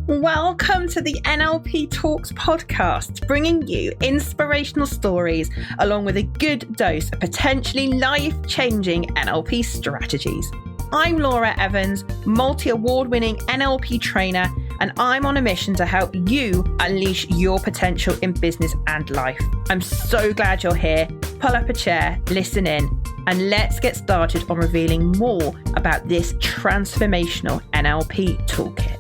Welcome to the NLP Talks podcast, bringing you inspirational stories along with a good dose of potentially life-changing NLP strategies. I'm Laura Evans, multi-award-winning NLP trainer, and I'm on a mission to help you unleash your potential in business and life. I'm so glad you're here. Pull up a chair, listen in, and let's get started on revealing more about this transformational NLP toolkit.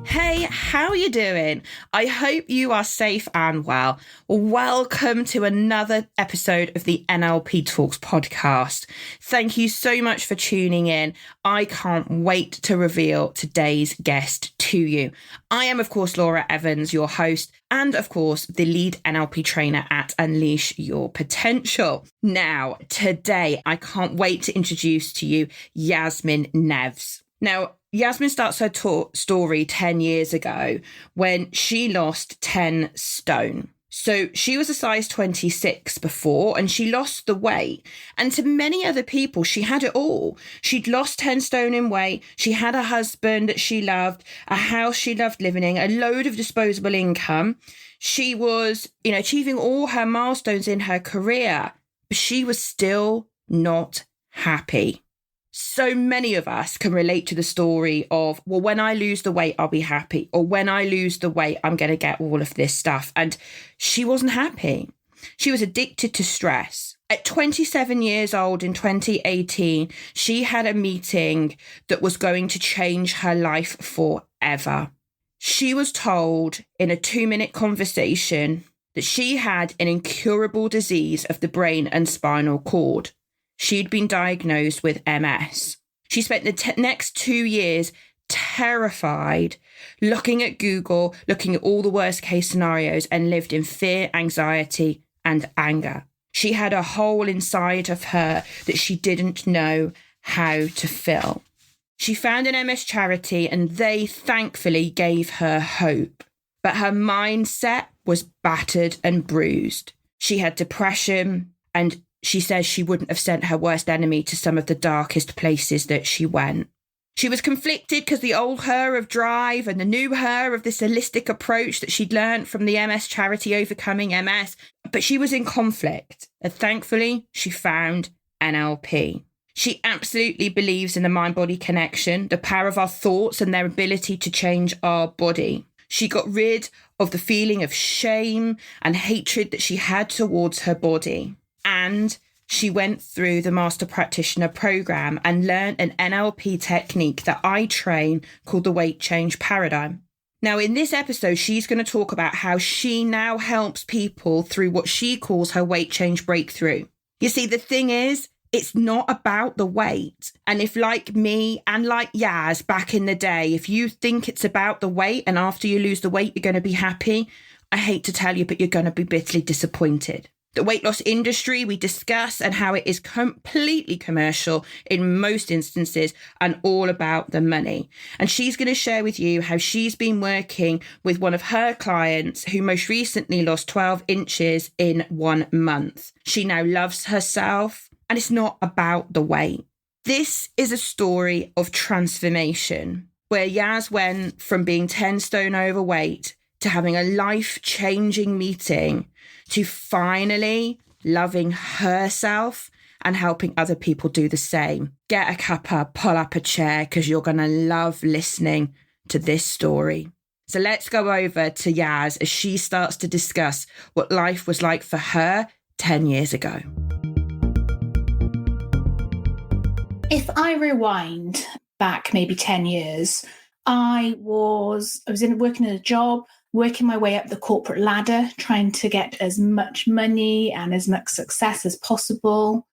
Hey, how are you doing? I hope you are safe and well. Welcome to another episode of the NLP Talks podcast. Thank you so much for tuning in. I can't wait to reveal today's guest to you. I am, of course, Laura Evans, your host, and of course, the lead NLP trainer at Unleash Your Potential. Now, today, I can't wait to introduce to you Yasmin Neves. Now, Yasmin starts her story 10 years ago when she lost 10 stone. So she was a size 26 before and she lost the weight. And to many other people, she had it all. She'd lost 10 stone in weight. She had a husband that she loved, a house she loved living in, a load of disposable income. She was, achieving all her milestones in her career, but she was still not happy. So many of us can relate to the story of, well, when I lose the weight, I'll be happy. Or when I lose the weight, I'm going to get all of this stuff. And she wasn't happy. She was addicted to stress. At 27 years old in 2018, she had a meeting that was going to change her life forever. She was told in a 2-minute conversation that she had an incurable disease of the brain and spinal cord. She'd been diagnosed with MS. She spent the next 2 years terrified, looking at Google, looking at all the worst case scenarios, and lived in fear, anxiety, and anger. She had a hole inside of her that she didn't know how to fill. She found an MS charity and they thankfully gave her hope. But her mindset was battered and bruised. She had depression, and she says she wouldn't have sent her worst enemy to some of the darkest places that she went. She was conflicted because the old her of drive and the new her of this holistic approach that she'd learned from the MS charity overcoming MS, but she was in conflict. And thankfully, she found NLP. She absolutely believes in the mind-body connection, the power of our thoughts and their ability to change our body. She got rid of the feeling of shame and hatred that she had towards her body. And she went through the Master Practitioner program and learned an NLP technique that I train called the weight change paradigm. Now, in this episode, she's going to talk about how she now helps people through what she calls her weight change breakthrough. You see, the thing is, it's not about the weight. And if, like me and like Yaz back in the day, if you think it's about the weight and after you lose the weight, you're going to be happy, I hate to tell you, but you're going to be bitterly disappointed. The weight loss industry we discuss and how it is completely commercial in most instances and all about the money. And she's going to share with you how she's been working with one of her clients who most recently lost 12 inches in 1 month. She now loves herself and it's not about the weight. This is a story of transformation where Yaz went from being 10 stone overweight to having a life-changing meeting to finally loving herself and helping other people do the same. Get a cuppa, pull up a chair, because you're going to love listening to this story. So let's go over to Yaz as she starts to discuss what life was like for her 10 years ago. If I rewind back maybe 10 years, I was working in a job, working my way up the corporate ladder, trying to get as much money and as much success as possible.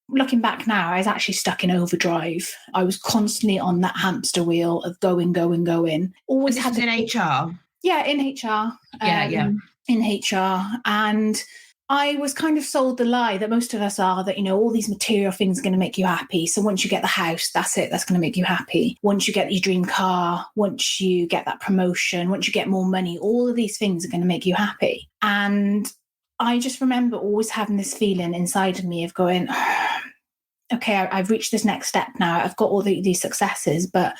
Looking back now, I was actually stuck in overdrive. I was constantly on that hamster wheel of going. Always this was in HR? Yeah, in HR. In HR. And I was kind of sold the lie that most of us are that, all these material things are going to make you happy. So once you get the house, that's it. That's going to make you happy. Once you get your dream car, once you get that promotion, once you get more money, all of these things are going to make you happy. And I just remember always having this feeling inside of me of going, okay, I've reached this next step now. I've got all these successes, but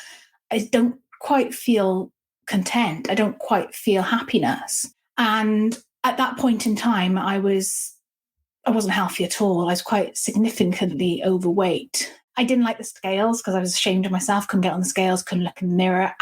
I don't quite feel content. I don't quite feel happiness. And at that point in time, I wasn't healthy at all. I was quite significantly overweight. I didn't like the scales because I was ashamed of myself, couldn't get on the scales, couldn't look in the mirror,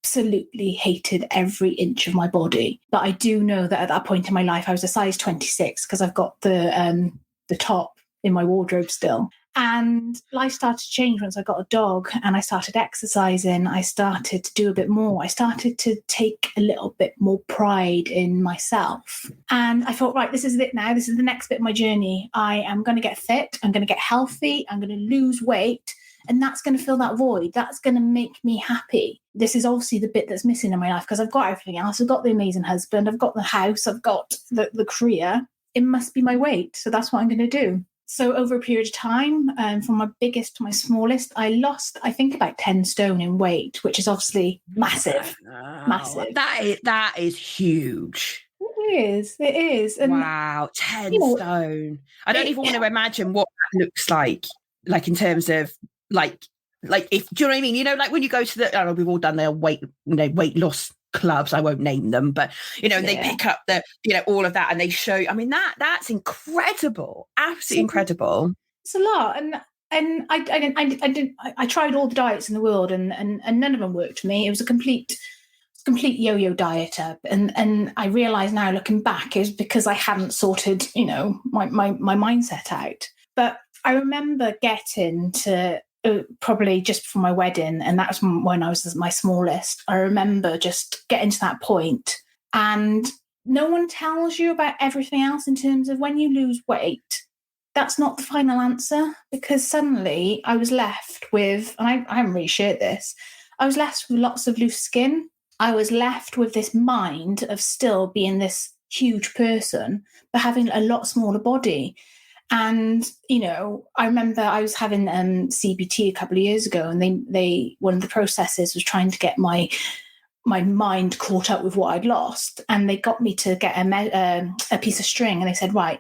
absolutely hated every inch of my body. But I do know that at that point in my life, I was a size 26 because I've got the top in my wardrobe still. And life started to change once I got a dog and I started exercising. I started to do a bit more. I started to take a little bit more pride in myself. And I thought, right, this is it now. This is the next bit of my journey. I am going to get fit. I'm going to get healthy. I'm going to lose weight. And that's going to fill that void. That's going to make me happy. This is obviously the bit that's missing in my life because I've got everything else. I've got the amazing husband. I've got the house. I've got the career. It must be my weight. So that's what I'm going to do. So over a period of time, from my biggest to my smallest, I lost, I think, about 10 stone in weight, which is obviously massive. Wow. Massive. That is huge. It is. And, wow, 10 stone. I don't even want to imagine what that looks like in terms of like if, do you know what I mean? Like when you go to the, we've all done their weight loss clubs, I won't name them, but and they pick up the all of that and they show, I mean that's incredible, absolutely incredible. It's a lot. And I tried all the diets in the world and none of them worked for me. It was a complete yo-yo diet up, and I realize now looking back is because I hadn't sorted my mindset out. But I remember getting to probably just before my wedding, and that was when I was my smallest. I remember just getting to that point, and no one tells you about everything else in terms of when you lose weight. That's not the final answer, because suddenly I was left with, and I haven't really shared this, I was left with lots of loose skin. I was left with this mind of still being this huge person, but having a lot smaller body. And, I remember I was having CBT a couple of years ago, and they one of the processes was trying to get my mind caught up with what I'd lost. And they got me to get a piece of string, and they said, right,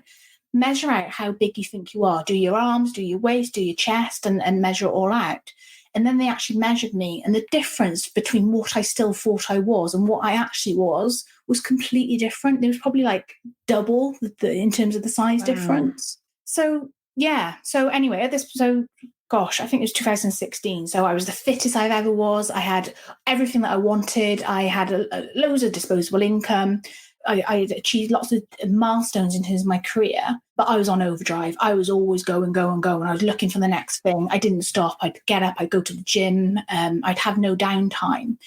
measure out how big you think you are. Do your arms, do your waist, do your chest, and measure it all out. And then they actually measured me, and the difference between what I still thought I was and what I actually was completely different. There was probably like double in terms of the size difference. So, yeah. So anyway, I think it was 2016. So I was the fittest I've ever was. I had everything that I wanted. I had loads of disposable income. I achieved lots of milestones in terms of my career, but I was on overdrive. I was always going. I was looking for the next thing. I didn't stop. I'd get up, I'd go to the gym. I'd have no downtime.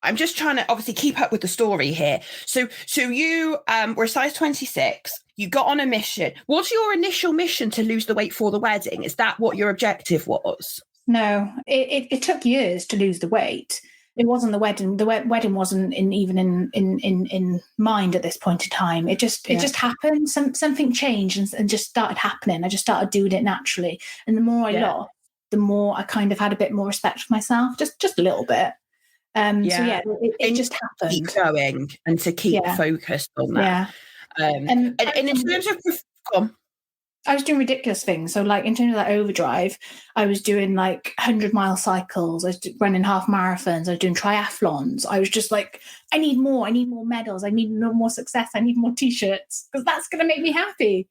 I'm just trying to obviously keep up with the story here. So you were a size 26. You got on a mission. What's your initial mission to lose the weight for the wedding? Is that what your objective was? No, it took years to lose the weight. It wasn't the wedding. The wedding wasn't even in mind at this point in time. It just happened. Something changed and just started happening. I just started doing it naturally. And the more I lost, the more I kind of had a bit more respect for myself, just a little bit. So it just happened. Keep going and to keep focused on that. Yeah. And in terms of, I was doing ridiculous things. So like in terms of that overdrive, I was doing like 100-mile cycles. I was running half marathons. I was doing triathlons. I was just like, I need more medals. I need more success. I need more t-shirts, because that's going to make me happy.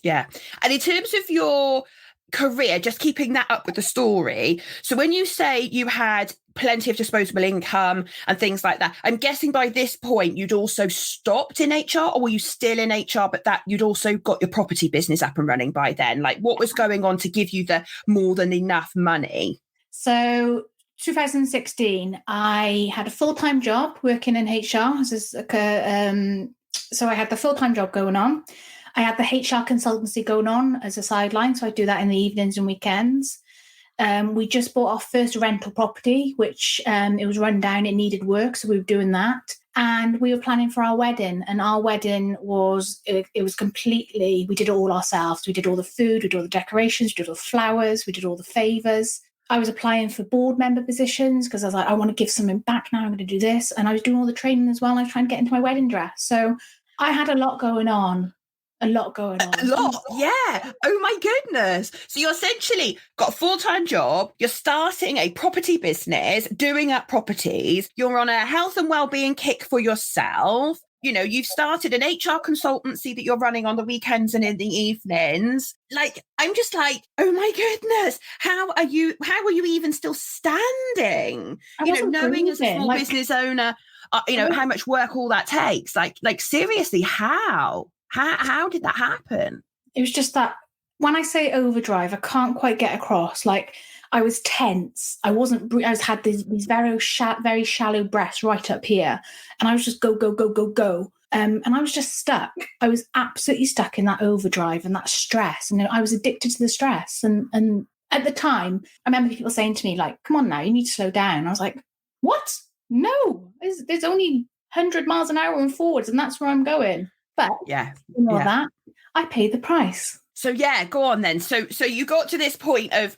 Yeah. And in terms of your career, just keeping that up with the story. So when you say you had plenty of disposable income and things like that, I'm guessing by this point you'd also stopped in HR, or were you still in HR, but that you'd also got your property business up and running by then? Like, what was going on to give you the more than enough money? So 2016, I had a full-time job working in HR. So I had the full-time job going on. I had the HR consultancy going on as a sideline, so I do that in the evenings and weekends. We just bought our first rental property, which it was run down, it needed work, so we were doing that. And we were planning for our wedding, and our wedding was, it was completely, we did it all ourselves. We did all the food, we did all the decorations, we did all the flowers, we did all the favours. I was applying for board member positions because I was like, I want to give something back now, I'm going to do this. And I was doing all the training as well. I was trying to get into my wedding dress. So I had a lot going on. A lot going on. A lot, yeah. Oh my goodness. So you're essentially got a full-time job, you're starting a property business, doing up properties, you're on a health and well-being kick for yourself. You know, you've started an HR consultancy that you're running on the weekends and in the evenings. Like, I'm just like, oh my goodness, how are you even still standing? Knowing as a small business owner, how much work all that takes. Like seriously, how did that happen? It was just that when I say overdrive, I can't quite get across. Like, I was tense. I had these very shallow breaths right up here, and I was just go, go, go, go, go. And I was just stuck. I was absolutely stuck in that overdrive and that stress. And I was addicted to the stress. And at the time, I remember people saying to me, like, come on now, you need to slow down. I was like, what? No, there's only 100 miles an hour and forwards, and that's where I'm going. But that, I paid the price. So yeah, go on then. So you got to this point of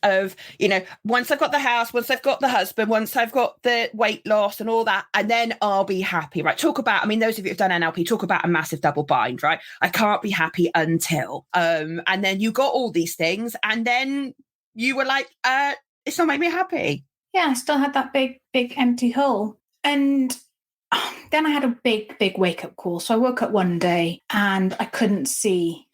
once I've got the house, once I've got the husband, once I've got the weight loss and all that, and then I'll be happy, right? Talk about, those of you who've done NLP, talk about a massive double bind, right? I can't be happy until, and then you got all these things, and then you were like, it's not making me happy. Yeah, I still had that big empty hole, and then I had a big wake-up call. So I woke up one day and I couldn't see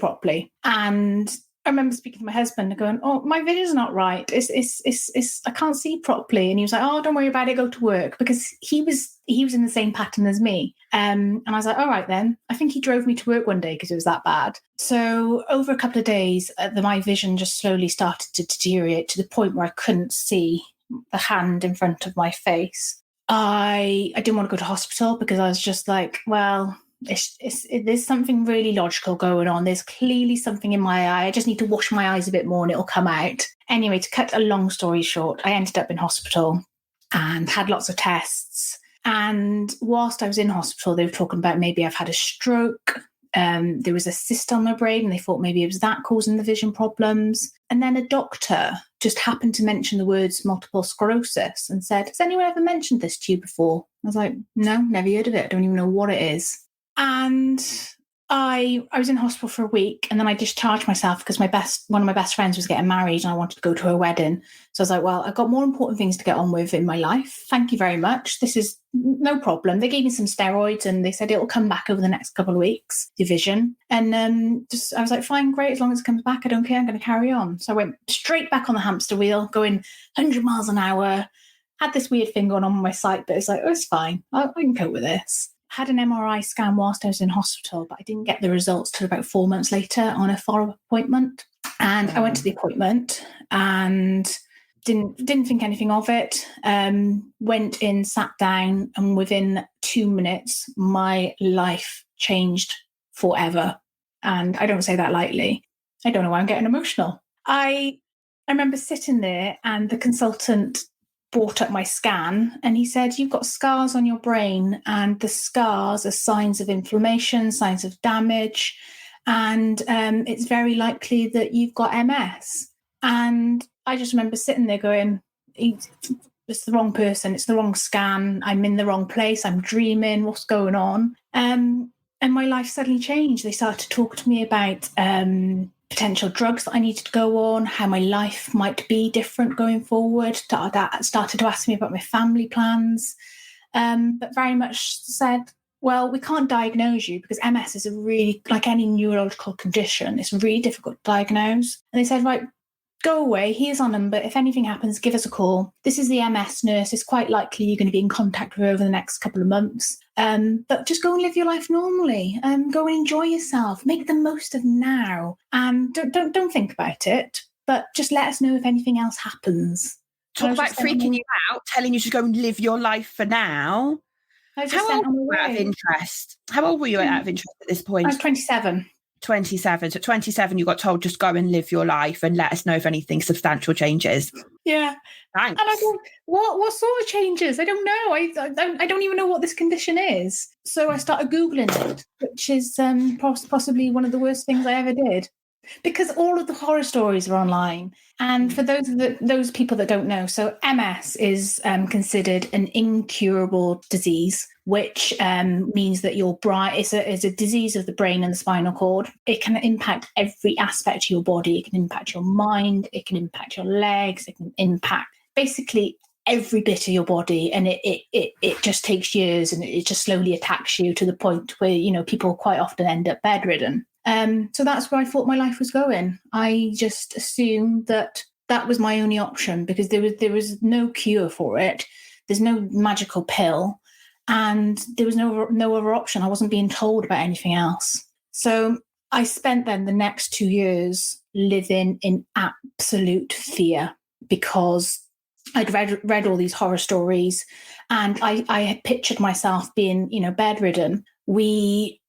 properly. And I remember speaking to my husband and going, oh, my vision's not right. It's I can't see properly. And he was like, oh, don't worry about it, go to work. Because he was in the same pattern as me. And I was like, all right then. I think he drove me to work one day because it was that bad. So over a couple of days, my vision just slowly started to deteriorate to the point where I couldn't see the hand in front of my face. I didn't want to go to hospital because I was just like, well, there's something really logical going on. There's clearly something in my eye. I just need to wash my eyes a bit more and it'll come out. Anyway, to cut a long story short, I ended up in hospital and had lots of tests. And whilst I was in hospital, they were talking about maybe I've had a stroke. There was a cyst on my brain and they thought maybe it was that causing the vision problems. And then a doctor just happened to mention the words multiple sclerosis and said, has anyone ever mentioned this to you before? I was like, no, never heard of it. I don't even know what it is. And I was in hospital for a week and then I discharged myself because one of my best friends was getting married and I wanted to go to her wedding. So I was like, well, I've got more important things to get on with in my life. Thank you very much. This is no problem. They gave me some steroids and they said it'll come back over the next couple of weeks, your vision. And I was like, fine, great. As long as it comes back, I don't care. I'm going to carry on. So I went straight back on the hamster wheel, going 100 miles an hour. Had this weird thing going on my sight, but it's like, oh, it's fine. I can cope with this. Had an MRI scan whilst I was in hospital, but I didn't get the results till about 4 months later on a follow-up appointment. And I went to the appointment and didn't think anything of it. Went in, sat down, and within 2 minutes, my life changed forever. And I don't say that lightly. I don't know why I'm getting emotional. I remember sitting there and the consultant brought up my scan and he said, you've got scars on your brain and the scars are signs of inflammation, signs of damage, and it's very likely that you've got MS. And I just remember sitting there going, it's the wrong person, it's the wrong scan, I'm in the wrong place, I'm dreaming, what's going on? And my life suddenly changed. They started to talk to me about potential drugs that I needed to go on, how my life might be different going forward. That started to ask me about my family plans, but very much said, well, we can't diagnose you because MS is like any neurological condition, it's really difficult to diagnose. And they said, right, go away, here's our number. If anything happens, give us a call. This is the MS nurse. It's quite likely you're going to be in contact with her over the next couple of months. But just go and live your life normally. Go and enjoy yourself. Make the most of now. And don't think about it. But just let us know if anything else happens. Talk about freaking you out, telling you to go and live your life for now. How old were you out of interest? How old were you out of interest at this point? I was 27. 27. So 27, you got told just go and live your life and let us know if anything substantial changes. Yeah. Thanks. And I thought, what sort of changes? I don't know. I don't even know what this condition is. So I started Googling it, which is possibly one of the worst things I ever did. because all of the horror stories are online. And for those people that don't know, so MS is considered an incurable disease, which means that your brain is a disease of the brain and the spinal cord. It can impact every aspect of your body. It can impact your mind. It can impact your legs. It can impact basically every bit of your body, and it just takes years, and it just slowly attacks you to the point where, you know, people quite often end up bedridden. So that's where I thought my life was going. I just assumed that was my only option, because there was no cure for it. There's no magical pill, and there was no other option. I wasn't being told about anything else. So I spent then the next 2 years living in absolute fear, because I'd read all these horror stories, and I had pictured myself being, you know, bedridden. We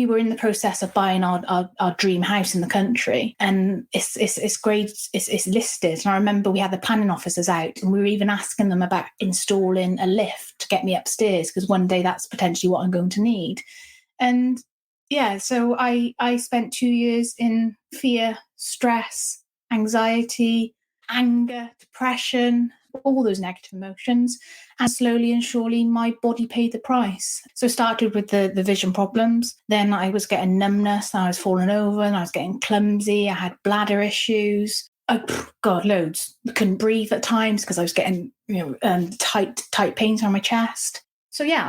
were in the process of buying our dream house in the country, and it's great. It's listed. And I remember we had the planning officers out, and we were even asking them about installing a lift to get me upstairs, because one day that's potentially what I'm going to need. And yeah, so I spent 2 years in fear, stress, anxiety, anger, depression, all those negative emotions. And slowly and surely, my body paid the price. So it started with the vision problems. Then I was getting numbness, and I was falling over, and I was getting clumsy. I had bladder issues. God, loads. I couldn't breathe at times because I was getting, you know, tight pains on my chest. So yeah,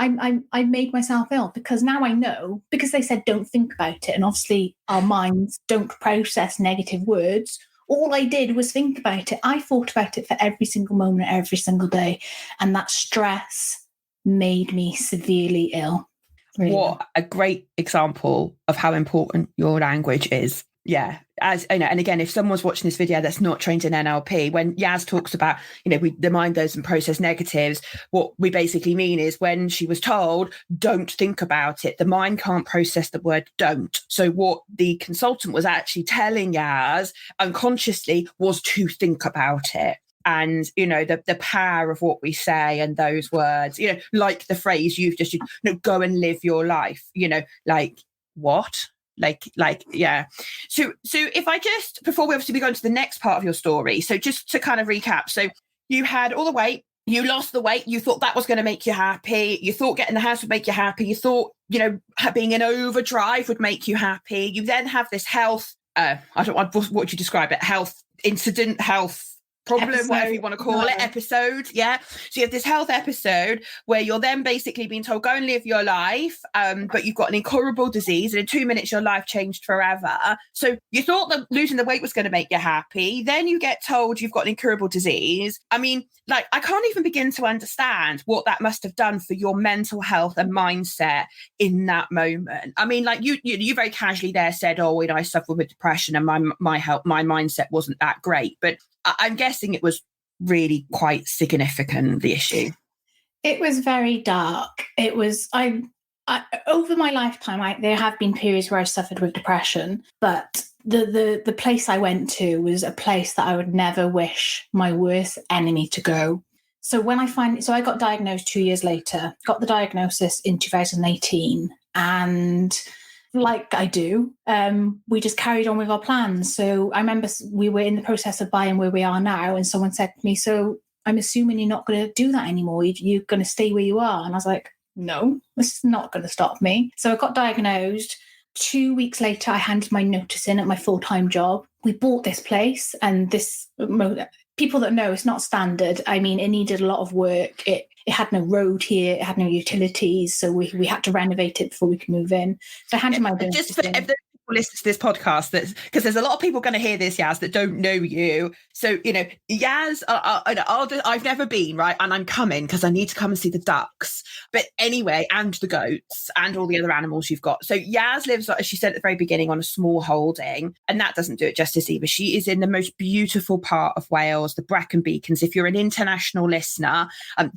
I made myself ill, because now I know, because they said don't think about it. And obviously our minds don't process negative words. All I did was think about it. I thought about it for every single moment, every single day. And that stress made me severely ill. Really. What a great example of how important your language is. Yeah. As you know, and again, if someone's watching this video that's not trained in NLP, when Yaz talks about, you know, the mind goes and process negatives, what we basically mean is when she was told, don't think about it, the mind can't process the word don't. So what the consultant was actually telling Yaz unconsciously was to think about it. And, you know, the power of what we say and those words, you know, like the phrase you've just, you know, go and live your life, you know, like what? Like, yeah. So if I just, before we go into the next part of your story, so just to kind of recap. So you had all the weight, you lost the weight, you thought that was going to make you happy. You thought getting the house would make you happy. You thought, you know, being in overdrive would make you happy. You then have this health, what would you describe it? Health incident, health problem, episode, whatever you want to call it, episode. Yeah. So you have this health episode where you're then basically being told, go and live your life. But you've got an incurable disease, and in 2 minutes, your life changed forever. So you thought that losing the weight was going to make you happy. Then you get told you've got an incurable disease. I mean, like, I can't even begin to understand what that must have done for your mental health and mindset in that moment. I mean, like you very casually there said, oh, you know, I suffer with depression and my mindset wasn't that great. But I'm guessing it was really quite significant, the issue. It was very dark. It was, I over my lifetime, there have been periods where I suffered with depression, but the place I went to was a place that I would never wish my worst enemy to go. So when I got diagnosed 2 years later, got the diagnosis in 2018, and like I do, we just carried on with our plans. So I remember we were in the process of buying where we are now, and someone said to me, so I'm assuming you're not going to do that anymore. You're going to stay where you are. And I was like, no, this is not going to stop me. So I got diagnosed. 2 weeks later, I handed my notice in at my full-time job. We bought this place, and people that know, it's not standard. I mean, it needed a lot of work. It had no road here. It had no utilities. So we had to renovate it before we could move in. So I handed my notice in. Just for if listen to this podcast, because there's a lot of people going to hear this, Yaz, that don't know you. So, you know, Yaz, I've never been, right? And I'm coming because I need to come and see the ducks. But anyway, and the goats and all the other animals you've got. So Yaz lives, as she said at the very beginning, on a small holding. And that doesn't do it justice either. She is in the most beautiful part of Wales, the Brecon Beacons. If you're an international listener,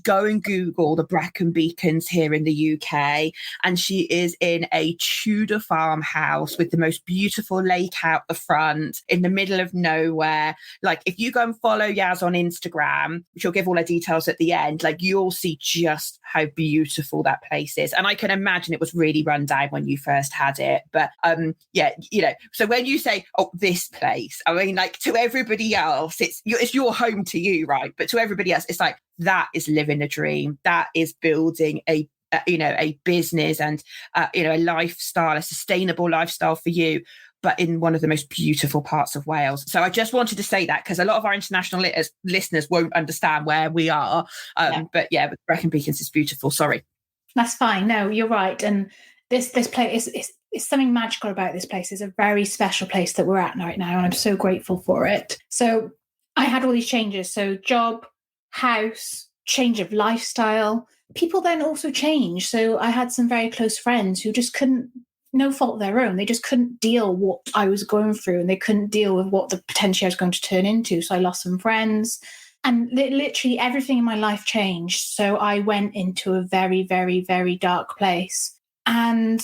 go and Google the Brecon Beacons here in the UK. And she is in a Tudor farmhouse with the most beautiful lake out the front in the middle of nowhere. Like if you go and follow Yaz on Instagram, which I'll give all her details at the end, like you'll see just how beautiful that place is. And I can imagine it was really run down when you first had it. But so when you say, oh, this place, I mean, like to everybody else, it's your home to you, right? But to everybody else, it's like, that is living a dream. That is building a business and, a lifestyle, a sustainable lifestyle for you, but in one of the most beautiful parts of Wales. So I just wanted to say that because a lot of our international listeners won't understand where we are. But Brecon Beacons is beautiful. Sorry. That's fine. No, you're right. And this place is something magical about this place. It's a very special place that we're at right now. And I'm so grateful for it. So I had all these changes. So job, house, change of lifestyle. People then also change. So I had some very close friends who just couldn't, no fault of their own, they just couldn't deal what I was going through, and they couldn't deal with what the potential I was going to turn into. So I lost some friends, and literally everything in my life changed. So I went into a very, very, very dark place. And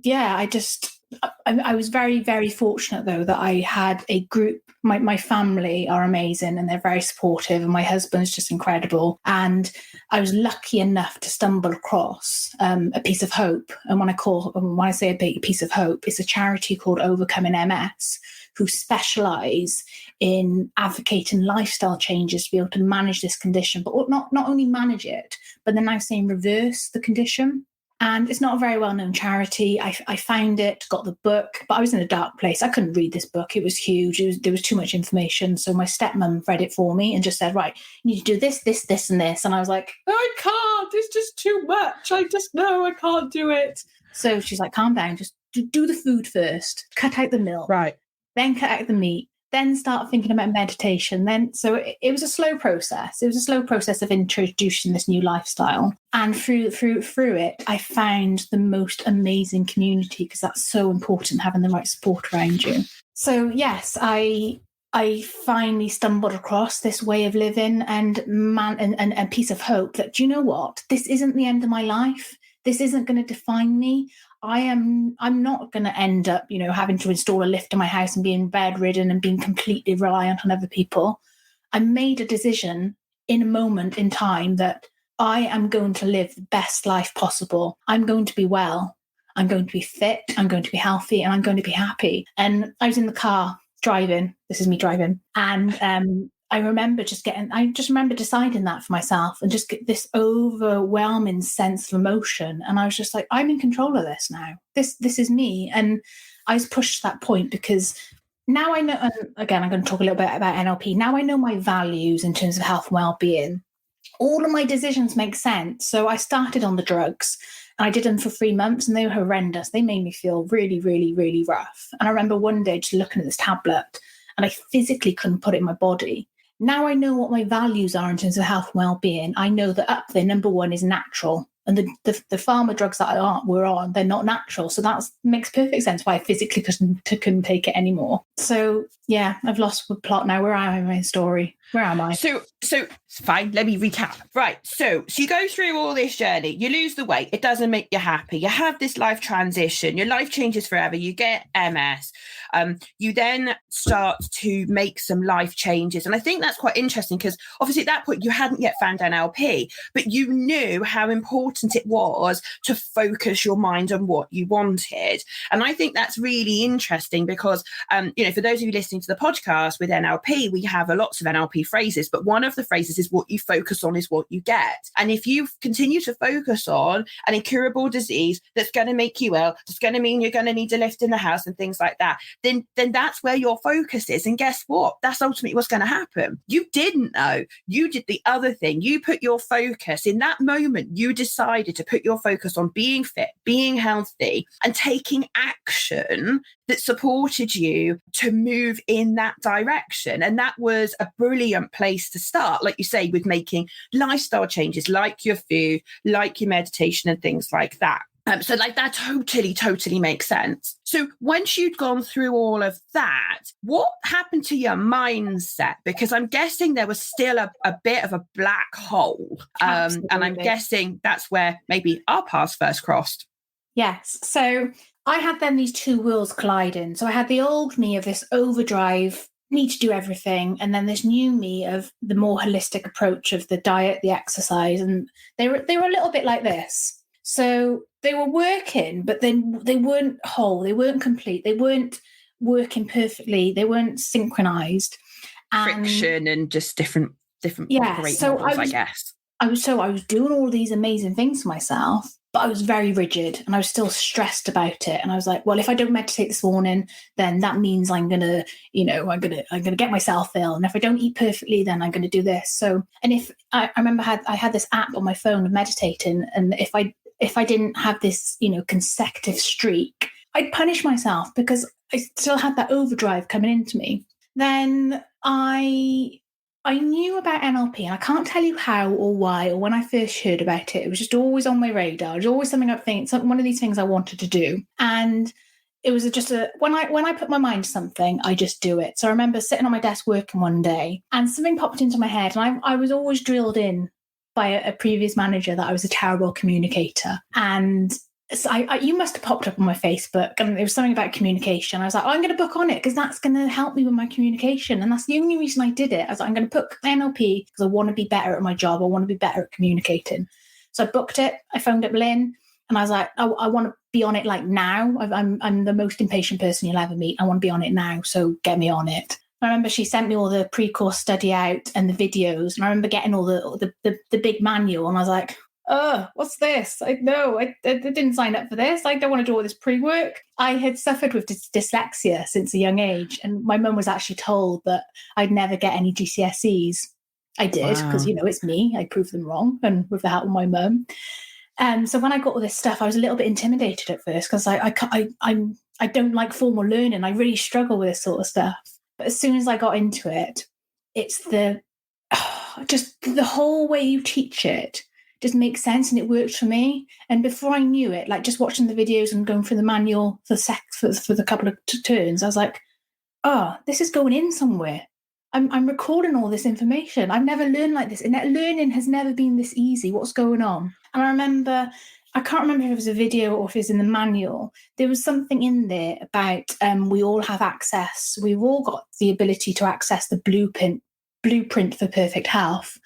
I was very, very fortunate, though, that I had a group. My family are amazing and they're very supportive, and my husband's just incredible. And I was lucky enough to stumble across a piece of hope. And when I say a piece of hope, it's a charity called Overcoming MS, who specialise in advocating lifestyle changes to be able to manage this condition, but not only manage it, but they're now saying reverse the condition. And it's not a very well-known charity. I found it, got the book, but I was in a dark place. I couldn't read this book. It was huge. There was too much information. So my stepmom read it for me and just said, right, you need to do this, this, this, and this. And I was like, I can't. It's just too much. I can't do it. So she's like, calm down. Just do the food first. Cut out the milk. Right. Then cut out the meat. Then start thinking about meditation. So it was a slow process. It was a slow process of introducing this new lifestyle. And through it, I found the most amazing community, because that's so important, having the right support around you. So yes, I finally stumbled across this way of living and a piece of hope that, do you know what? This isn't the end of my life. This isn't going to define me. I'm not going to end up, having to install a lift in my house and being bedridden and being completely reliant on other people. I made a decision in a moment in time that I am going to live the best life possible. I'm going to be well. I'm going to be fit. I'm going to be healthy, and I'm going to be happy. And I was in the car driving. This is me driving. And I just remember deciding that for myself and just get this overwhelming sense of emotion. And I was just like, I'm in control of this now. This is me. And I was pushed to that point because now I know, and again, I'm going to talk a little bit about NLP. Now I know my values in terms of health and well-being. All of my decisions make sense. So I started on the drugs, and I did them for 3 months, and they were horrendous. They made me feel really, really, really rough. And I remember one day just looking at this tablet, and I physically couldn't put it in my body. Now I know what my values are in terms of health and well-being. I know that up there, number one is natural. And the pharma drugs that we're on, they're not natural. So that makes perfect sense why I physically couldn't take it anymore. So yeah, I've lost the plot now. Where am I in my story? Where am I? So fine, let me recap. Right, so you go through all this journey, you lose the weight, it doesn't make you happy, you have this life transition, your life changes forever, you get MS, you then start to make some life changes. And I think that's quite interesting because obviously at that point you hadn't yet found NLP, but you knew how important it was to focus your mind on what you wanted. And I think that's really interesting because, for those of you listening to the podcast with NLP, we have lots of NLP phrases, but one of the phrases is what you focus on is what you get. And if you continue to focus on an incurable disease that's going to make you ill, that's going to mean you're going to need a lift in the house and things like that, then that's where your focus is. And guess what? That's ultimately what's going to happen. You didn't know. You did the other thing. You put your focus in that moment. You decided to put your focus on being fit, being healthy, and taking action that supported you to move in that direction. And that was a brilliant place to start, like you say, with making lifestyle changes like your food, like your meditation and things like that. So like that totally makes sense. So once you'd gone through all of that, what happened to your mindset? Because I'm guessing there was still a bit of a black hole. And I'm guessing that's where maybe our paths first crossed. Yes. So I had then these two worlds colliding. So I had the old me of this overdrive, need to do everything, and then this new me of the more holistic approach of the diet, the exercise, and they were a little bit like this. So they were working, but then they weren't whole, they weren't complete, they weren't working perfectly, they weren't synchronized. Friction and just different operate models, I guess. I was doing all these amazing things for myself, but I was very rigid and I was still stressed about it. And I was like, well, if I don't meditate this morning, then that means I'm gonna get myself ill. And if I don't eat perfectly, then I'm gonna do this. So, and if I remember I had this app on my phone of meditating, and if I didn't have this, consecutive streak, I'd punish myself because I still had that overdrive coming into me. Then I knew about NLP, and I can't tell you how or why or when I first heard about it. It was just always on my radar. It was always something one of these things I wanted to do. And it was when I put my mind to something, I just do it. So I remember sitting on my desk working one day, and something popped into my head, and I was always drilled in by a previous manager that I was a terrible communicator. And so you must have popped up on my Facebook, and it was something about communication. I was like, I'm going to book on it because that's going to help me with my communication. And that's the only reason I did it. I was like, I'm going to book NLP because I want to be better at my job. I want to be better at communicating. So I booked it. I phoned up Lynn, and I was like, I want to be on it like now. I'm the most impatient person you'll ever meet. I want to be on it now. So get me on it. I remember she sent me all the pre-course study out and the videos. And I remember getting all the big manual, and I was like, oh, what's this? I didn't sign up for this. I don't want to do all this pre-work. I had suffered with dyslexia since a young age, and my mum was actually told that I'd never get any GCSEs. I did, because, it's me. I proved them wrong, and with the help of my mum. So when I got all this stuff, I was a little bit intimidated at first because I don't like formal learning. I really struggle with this sort of stuff. But as soon as I got into it, it's just the whole way you teach it just makes sense, and it worked for me. And before I knew it, like just watching the videos and going through the manual for the couple of turns, I was like, oh, this is going in somewhere. I'm recording all this information. I've never learned like this, and that learning has never been this easy. What's going on? And I can't remember if it was a video or if it was in the manual. There was something in there about we all have access. We've all got the ability to access the blueprint for perfect health.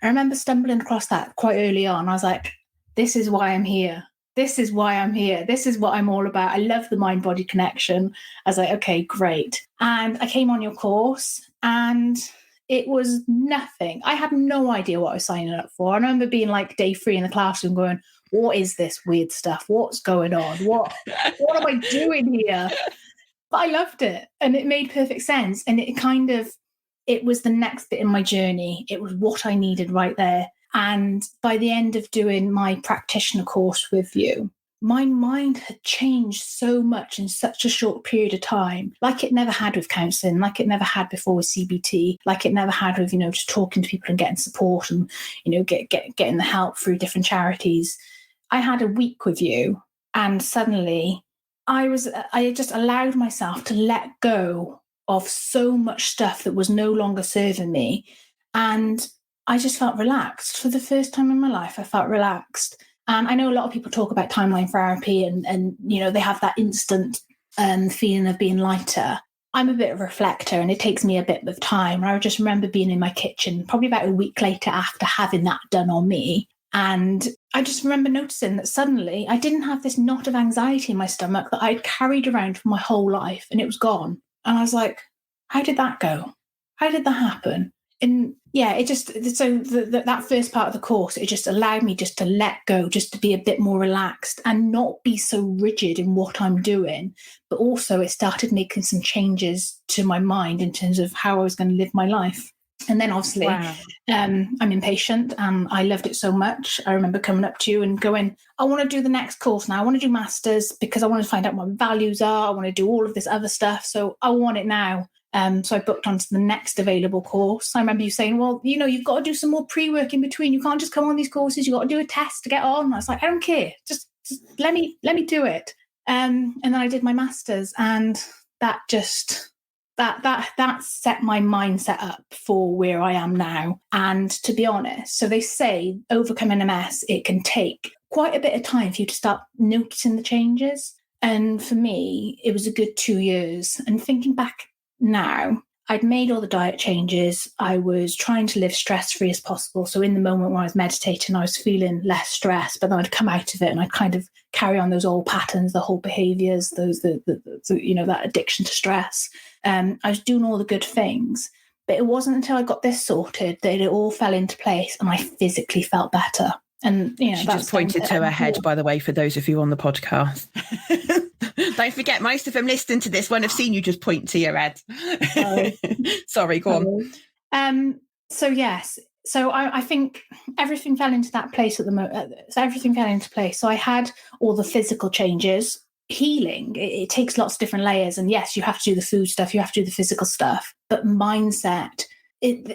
I remember stumbling across that quite early on. I was like, this is why I'm here. This is why I'm here. This is what I'm all about. I love the mind-body connection. I was like, okay, great. And I came on your course, and it was nothing. I had no idea what I was signing up for. I remember being like day 3 in the classroom going, what is this weird stuff? What's going on? What am I doing here? But I loved it, and it made perfect sense. And it was the next bit in my journey. It was what I needed right there. And by the end of doing my practitioner course with you, my mind had changed so much in such a short period of time, like it never had with counselling, like it never had before with CBT, like it never had with, just talking to people and getting support and, getting the help through different charities. I had a week with you, and suddenly I just allowed myself to let go of so much stuff that was no longer serving me. And I just felt relaxed. For the first time in my life, I felt relaxed. And I know a lot of people talk about timeline therapy and they have that instant feeling of being lighter. I'm a bit of a reflector, and it takes me a bit of time. I just remember being in my kitchen probably about a week later after having that done on me. And I just remember noticing that suddenly I didn't have this knot of anxiety in my stomach that I'd carried around for my whole life, and it was gone. And I was like, how did that go? How did that happen? And yeah, that first part of the course, it just allowed me just to let go, just to be a bit more relaxed and not be so rigid in what I'm doing. But also it started making some changes to my mind in terms of how I was going to live my life. And then obviously, I'm impatient, and I loved it so much. I remember coming up to you and going, I want to do the next course now. I want to do masters because I want to find out what my values are. I want to do all of this other stuff. So I want it now. So I booked onto the next available course. I remember you saying, well, you've got to do some more pre-work in between. You can't just come on these courses. You've got to do a test to get on. I was like, I don't care. Just let me do it. And then I did my masters, and that just... That set my mindset up for where I am now. And to be honest, so they say overcoming MS, it can take quite a bit of time for you to start noticing the changes. And for me, it was a good 2 years. And thinking back now, I'd made all the diet changes. I was trying to live stress-free as possible. So in the moment when I was meditating, I was feeling less stressed, but then I'd come out of it and I'd kind of carry on those old patterns, the whole behaviors, that addiction to stress. I was doing all the good things, but it wasn't until I got this sorted that it all fell into place and I physically felt better. And she just pointed to her head, by the way, for those of you on the podcast. Don't forget, most of them listening to this won't have seen you just point to your head. Sorry, go on. So yes, so I think everything fell into that place at the moment. So everything fell into place. So I had all the physical changes. Healing, it takes lots of different layers. And yes, you have to do the food stuff, you have to do the physical stuff, but mindset,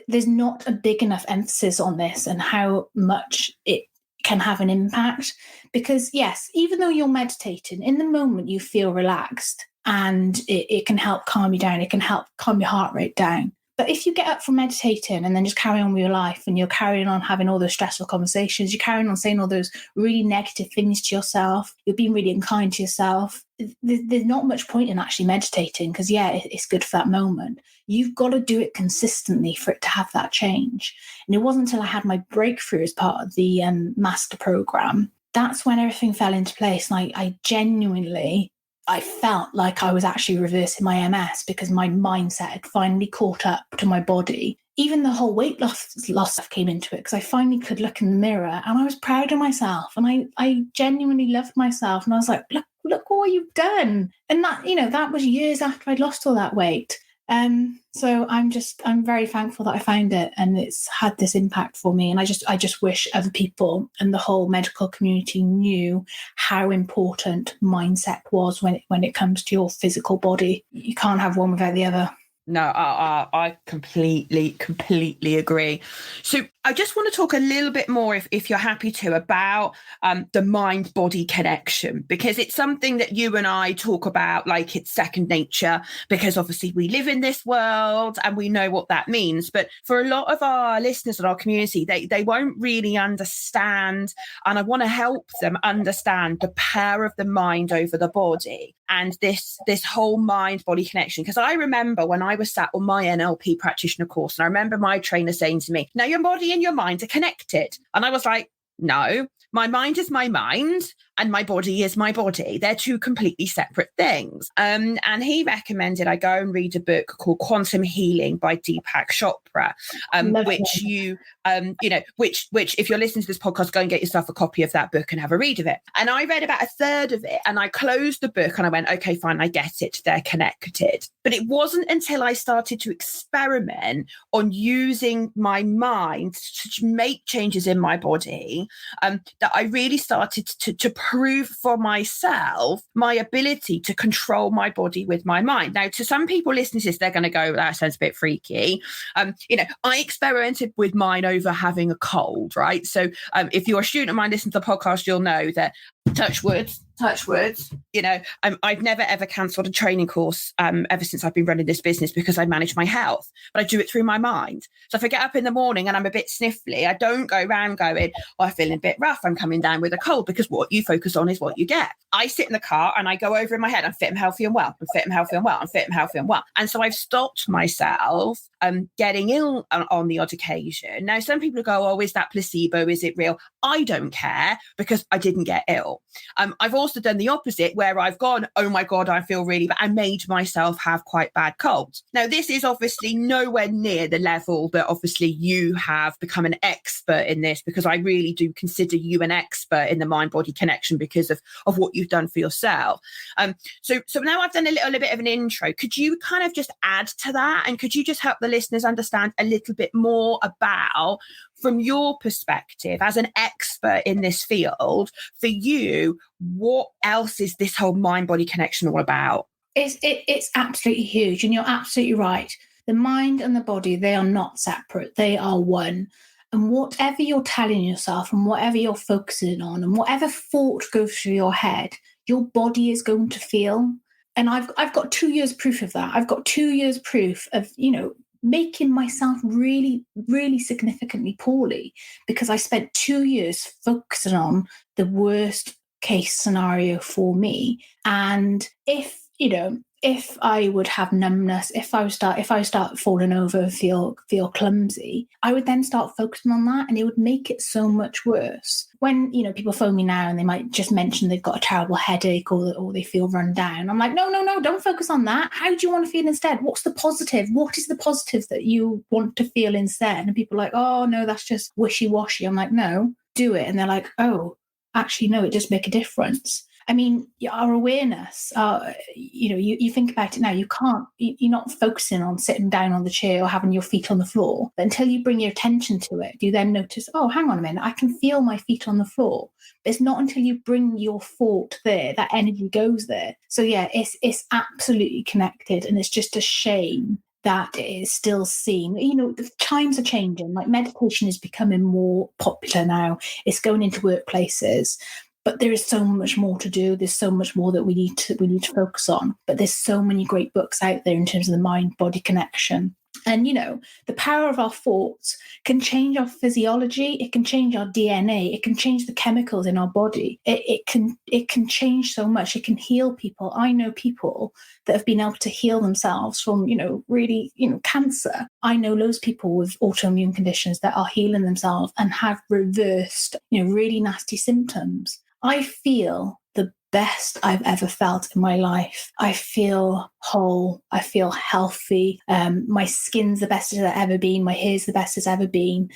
there's not a big enough emphasis on this and how much it can have an impact. Because yes, even though you're meditating, in the moment you feel relaxed and it can help calm you down, it can help calm your heart rate down. But if you get up from meditating and then just carry on with your life and you're carrying on having all those stressful conversations, you're carrying on saying all those really negative things to yourself, you're being really unkind to yourself, there's not much point in actually meditating because, yeah, it's good for that moment. You've got to do it consistently for it to have that change. And it wasn't until I had my breakthrough as part of the master program, that's when everything fell into place. And I genuinely... I felt like I was actually reversing my MS because my mindset had finally caught up to my body. Even the whole weight loss stuff came into it because I finally could look in the mirror and I was proud of myself and I genuinely loved myself. And I was like, look what you've done. And that, that was years after I'd lost all that weight. So I'm very thankful that I found it and it's had this impact for me. And I just wish other people and the whole medical community knew how important mindset was when it comes to your physical body. You can't have one without the other. No, I completely agree. So I just want to talk a little bit more, if you're happy to, about the mind-body connection, because it's something that you and I talk about like it's second nature, because obviously we live in this world and we know what that means. But for a lot of our listeners and our community, they won't really understand, and I want to help them understand the power of the mind over the body and this whole mind-body connection. Because I remember when I was sat on my NLP practitioner course, and I remember my trainer saying to me, "Now your body and your mind are connected." And I was like, no, my mind is my mind and my body is my body. They're two completely separate things. And he recommended I go and read a book called Quantum Healing by Deepak Chopra, which if you're listening to this podcast, go and get yourself a copy of that book and have a read of it. And I read about a third of it and I closed the book and I went, okay, fine, I get it. They're connected. But it wasn't until I started to experiment on using my mind to make changes in my body that I really started to prove for myself my ability to control my body with my mind. Now, to some people listening to this, they're going to go, that sounds a bit freaky. I experimented with mine over having a cold, right? So if you're a student of mine, listen to the podcast, you'll know that touch wood, I've never ever cancelled a training course ever since I've been running this business because I manage my health, but I do it through my mind. So if I get up in the morning and I'm a bit sniffly, I don't go around going, I'm feeling a bit rough, I'm coming down with a cold, because what you focus on is what you get. I sit in the car and I go over in my head, I'm fit and healthy and well, I'm fit and healthy and well, I'm fit and healthy and well. And so I've stopped myself getting ill on the odd occasion. Now, some people go, oh, is that placebo? Is it real? I don't care because I didn't get ill. I've also done the opposite where I've gone, oh my God, I feel really bad. I made myself have quite bad colds. Now, this is obviously nowhere near the level that obviously you have become an expert in this, because I really do consider you an expert in the mind-body connection because of what you've done for yourself. So now I've done a little bit of an intro. Could you kind of just add to that? And could you just help the listeners understand a little bit more about, from your perspective as an expert in this field, for you, what else is this whole mind-body connection all about? It's absolutely huge. And you're absolutely right. The mind and the body, they are not separate. They are one. And whatever you're telling yourself and whatever you're focusing on and whatever thought goes through your head, your body is going to feel. And I've got 2 years proof of that. I've got 2 years proof of, making myself really, really significantly poorly because I spent 2 years focusing on the worst case scenario for me. And if I would have numbness, if I start falling over and feel clumsy, I would then start focusing on that, and it would make it so much worse. When people phone me now and they might just mention they've got a terrible headache or they feel run down, I'm like, no, don't focus on that. How do you want to feel instead? What's the positive? What is the positive that you want to feel instead? And people are like, oh no, that's just wishy-washy. I'm like, no, do it. And they're like, oh, actually no, it does make a difference. I mean, our awareness, you think about it now, you're not focusing on sitting down on the chair or having your feet on the floor. But until you bring your attention to it, you then notice, oh, hang on a minute, I can feel my feet on the floor. It's not until you bring your thought there, that energy goes there. So yeah, it's absolutely connected. And it's just a shame that it is still seen. The times are changing. Like, meditation is becoming more popular now. It's going into workplaces. But there is so much more to do. There's so much more that we need to focus on. But there's so many great books out there in terms of the mind-body connection. And, the power of our thoughts can change our physiology. It can change our DNA. It can change the chemicals in our body. It can change so much. It can heal people. I know people that have been able to heal themselves from, really, cancer. I know loads of people with autoimmune conditions that are healing themselves and have reversed, really nasty symptoms. I feel the best I've ever felt in my life. I feel whole. I feel healthy. My skin's the best it's ever been. My hair's the best it's ever been.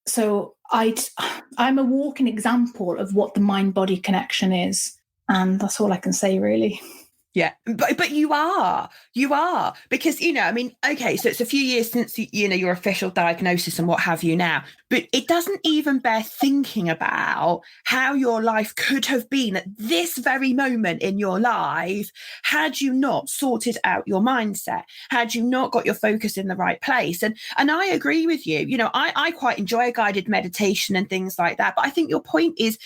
So I'm a walking example of what the mind-body connection is. And that's all I can say, really. Yeah, but you are because, okay, so it's a few years since, your official diagnosis and what have you now, but it doesn't even bear thinking about how your life could have been at this very moment in your life had you not sorted out your mindset, had you not got your focus in the right place. And I agree with you. I quite enjoy guided meditation and things like that, but I think your point is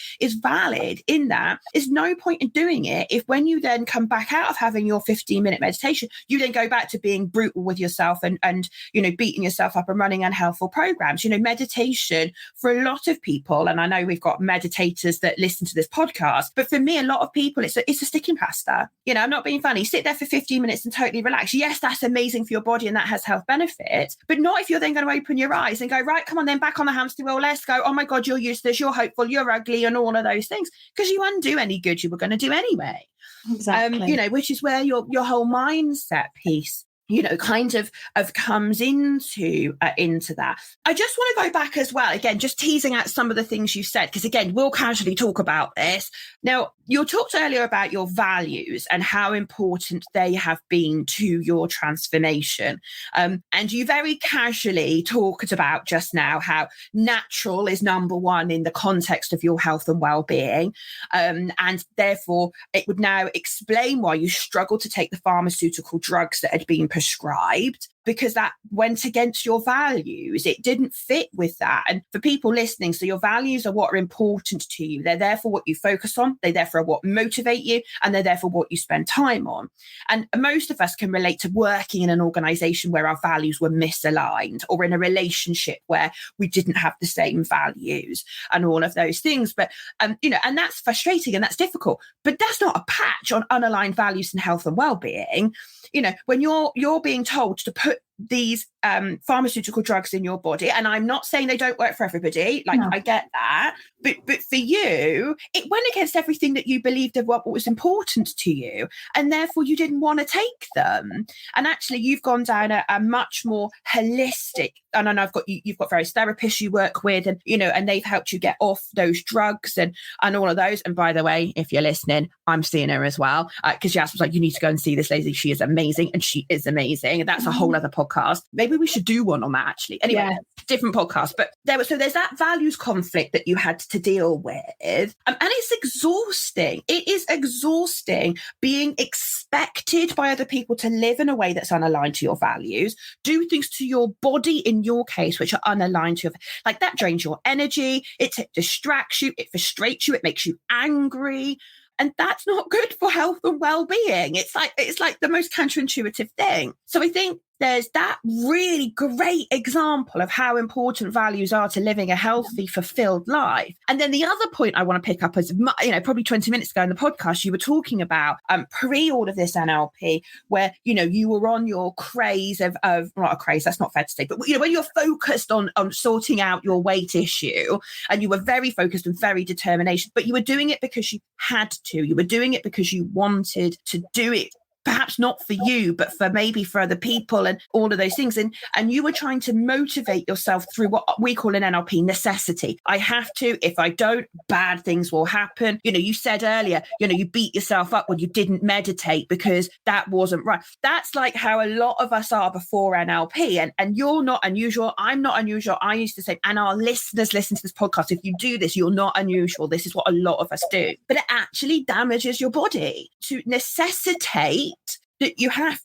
valid in that there's no point in doing it if when you then come back out of having your 15-minute meditation, you then go back to being brutal with yourself and beating yourself up and running unhealthful programs. Meditation for a lot of people, and I know we've got meditators that listen to this podcast, but for me, a lot of people, it's a sticking plaster. I'm not being funny. Sit there for 15 minutes and totally relax. Yes, that's amazing for your body and that has health benefits, but not if you're then going to open your eyes and go, right, come on then, back on the hamster wheel, let's go. Oh my God, you're useless, you're hopeful, you're ugly, and all of those things, because you undo any good you were going to do anyway. Exactly. Which is where your whole mindset piece, kind of comes into that. I just want to go back as well, again, just teasing out some of the things you said, because again, we'll casually talk about this. Now, you talked earlier about your values and how important they have been to your transformation. And you very casually talked about just now how natural is number one in the context of your health and well-being. And therefore, it would now explain why you struggled to take the pharmaceutical drugs that had been prescribed, because that went against your values. It didn't fit with that. And for people listening, so your values are what are important to you. They're therefore what you focus on. They therefore are what motivate you, and they're therefore what you spend time on. And most of us can relate to working in an organization where our values were misaligned, or in a relationship where we didn't have the same values and all of those things. But, and that's frustrating and that's difficult, but that's not a patch on unaligned values and health and well-being. When you're being told to put these pharmaceutical drugs in your body, and I'm not saying they don't work for everybody, no. I get that, but for you, it went against everything that you believed of what was important to you, and therefore you didn't want to take them. And actually, you've gone down a much more holistic. And I know you've got various therapists you work with, and and they've helped you get off those drugs and all of those. And by the way, if you're listening, I'm seeing her as well, because Jazz was like, you need to go and see this lady. She is amazing, and she is amazing. And that's a whole other podcast. Maybe we should do one on that, actually. Anyway, different podcast. But there's that values conflict that you had to deal with. And it's exhausting. It is exhausting being expected by other people to live in a way that's unaligned to your values, do things to your body, in your case, which are unaligned to your, like that drains your energy, it distracts you, it frustrates you, it makes you angry. And that's not good for health and well-being. It's like the most counterintuitive thing. So I think there's that really great example of how important values are to living a healthy, fulfilled life. And then the other point I want to pick up is, probably 20 minutes ago in the podcast, you were talking about pre all of this NLP, where, you were on your craze of not a craze, that's not fair to say, but, when you're focused on sorting out your weight issue, and you were very focused and very determination, but you were doing it because you had to. You were doing it because you wanted to do it. Perhaps not for you, but for other people and all of those things. And you were trying to motivate yourself through what we call in NLP necessity. I have to. If I don't, bad things will happen. You said earlier, you beat yourself up when you didn't meditate because that wasn't right. That's like how a lot of us are before NLP. And you're not unusual. I'm not unusual. I used to say, and our listeners listen to this podcast, if you do this, you're not unusual. This is what a lot of us do. But it actually damages your body to necessitate that you have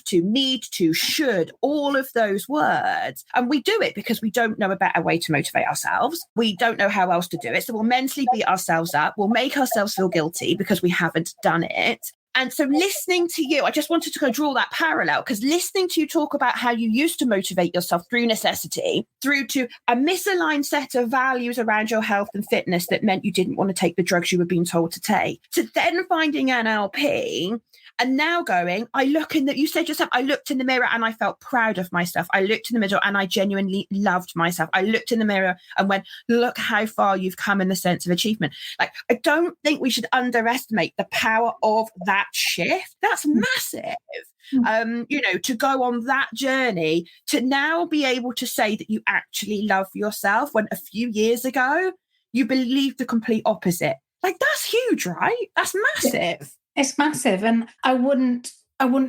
to, need to, should, all of those words. And we do it because we don't know a better way to motivate ourselves. We don't know how else to do it. So we'll mentally beat ourselves up. We'll make ourselves feel guilty because we haven't done it. And so listening to you, I just wanted to kind of draw that parallel, because listening to you talk about how you used to motivate yourself through necessity, through to a misaligned set of values around your health and fitness that meant you didn't want to take the drugs you were being told to take, to then finding NLP. And now you said yourself, I looked in the mirror and I felt proud of myself. I looked in the middle and I genuinely loved myself. I looked in the mirror and went, look how far you've come in the sense of achievement. Like, I don't think we should underestimate the power of that shift. That's massive. To go on that journey, to now be able to say that you actually love yourself when a few years ago you believed the complete opposite. Like, that's huge, right? That's massive. It's massive. And I wouldn't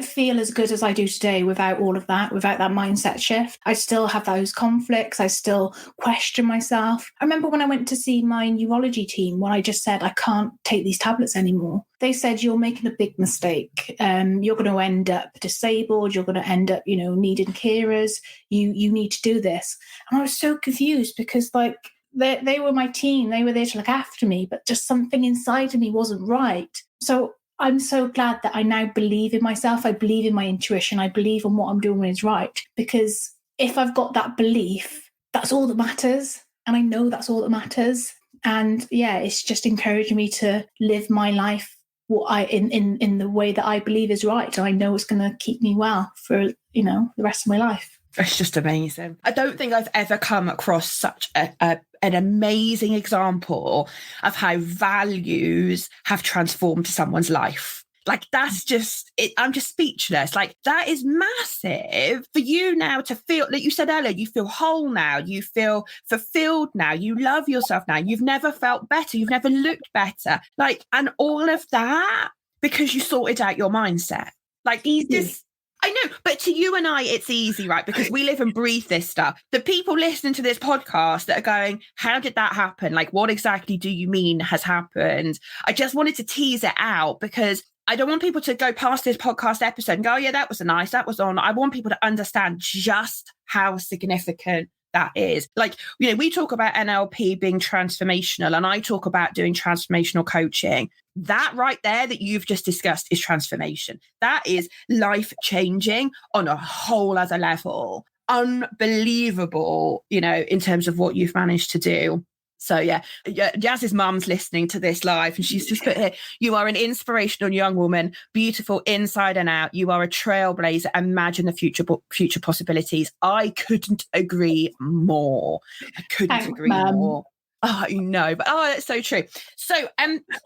feel as good as I do today without all of that, without that mindset shift. I still have those conflicts. I still question myself. I remember when I went to see my neurology team, when I just said, I can't take these tablets anymore. They said, you're making a big mistake. You're going to end up disabled. You're going to end up, needing carers. You need to do this. And I was so confused because they were my team. They were there to look after me, but just something inside of me wasn't right. So I'm so glad that I now believe in myself. I believe in my intuition. I believe in what I'm doing is right. Because if I've got that belief, that's all that matters. And I know that's all that matters. And yeah, it's just encouraging me to live my life in the way that I believe is right. And I know it's going to keep me well for, the rest of my life. It's just amazing. I don't think I've ever come across such an amazing example of how values have transformed someone's life. Like, that's just it. I'm just speechless. Like, that is massive for you now to feel, like you said earlier, you feel whole now, you feel fulfilled now, you love yourself now, you've never felt better, you've never looked better. Like, and all of that because you sorted out your mindset. Like, easy. I know, but to you and I, it's easy, right? Because we live and breathe this stuff. The people listening to this podcast that are going, how did that happen? Like, what exactly do you mean has happened? I just wanted to tease it out because I don't want people to go past this podcast episode and go, oh, yeah, that was nice. That was on. I want people to understand just how significant that is. Like, we talk about NLP being transformational, and I talk about doing transformational coaching. That right there that you've just discussed is transformation. That is life changing on a whole other level. Unbelievable, in terms of what you've managed to do. So yeah, Yaz's mum's listening to this live and she's just put here, you are an inspirational young woman, beautiful inside and out. You are a trailblazer. Imagine the future possibilities. I couldn't agree more. More. Oh, but that's so true. So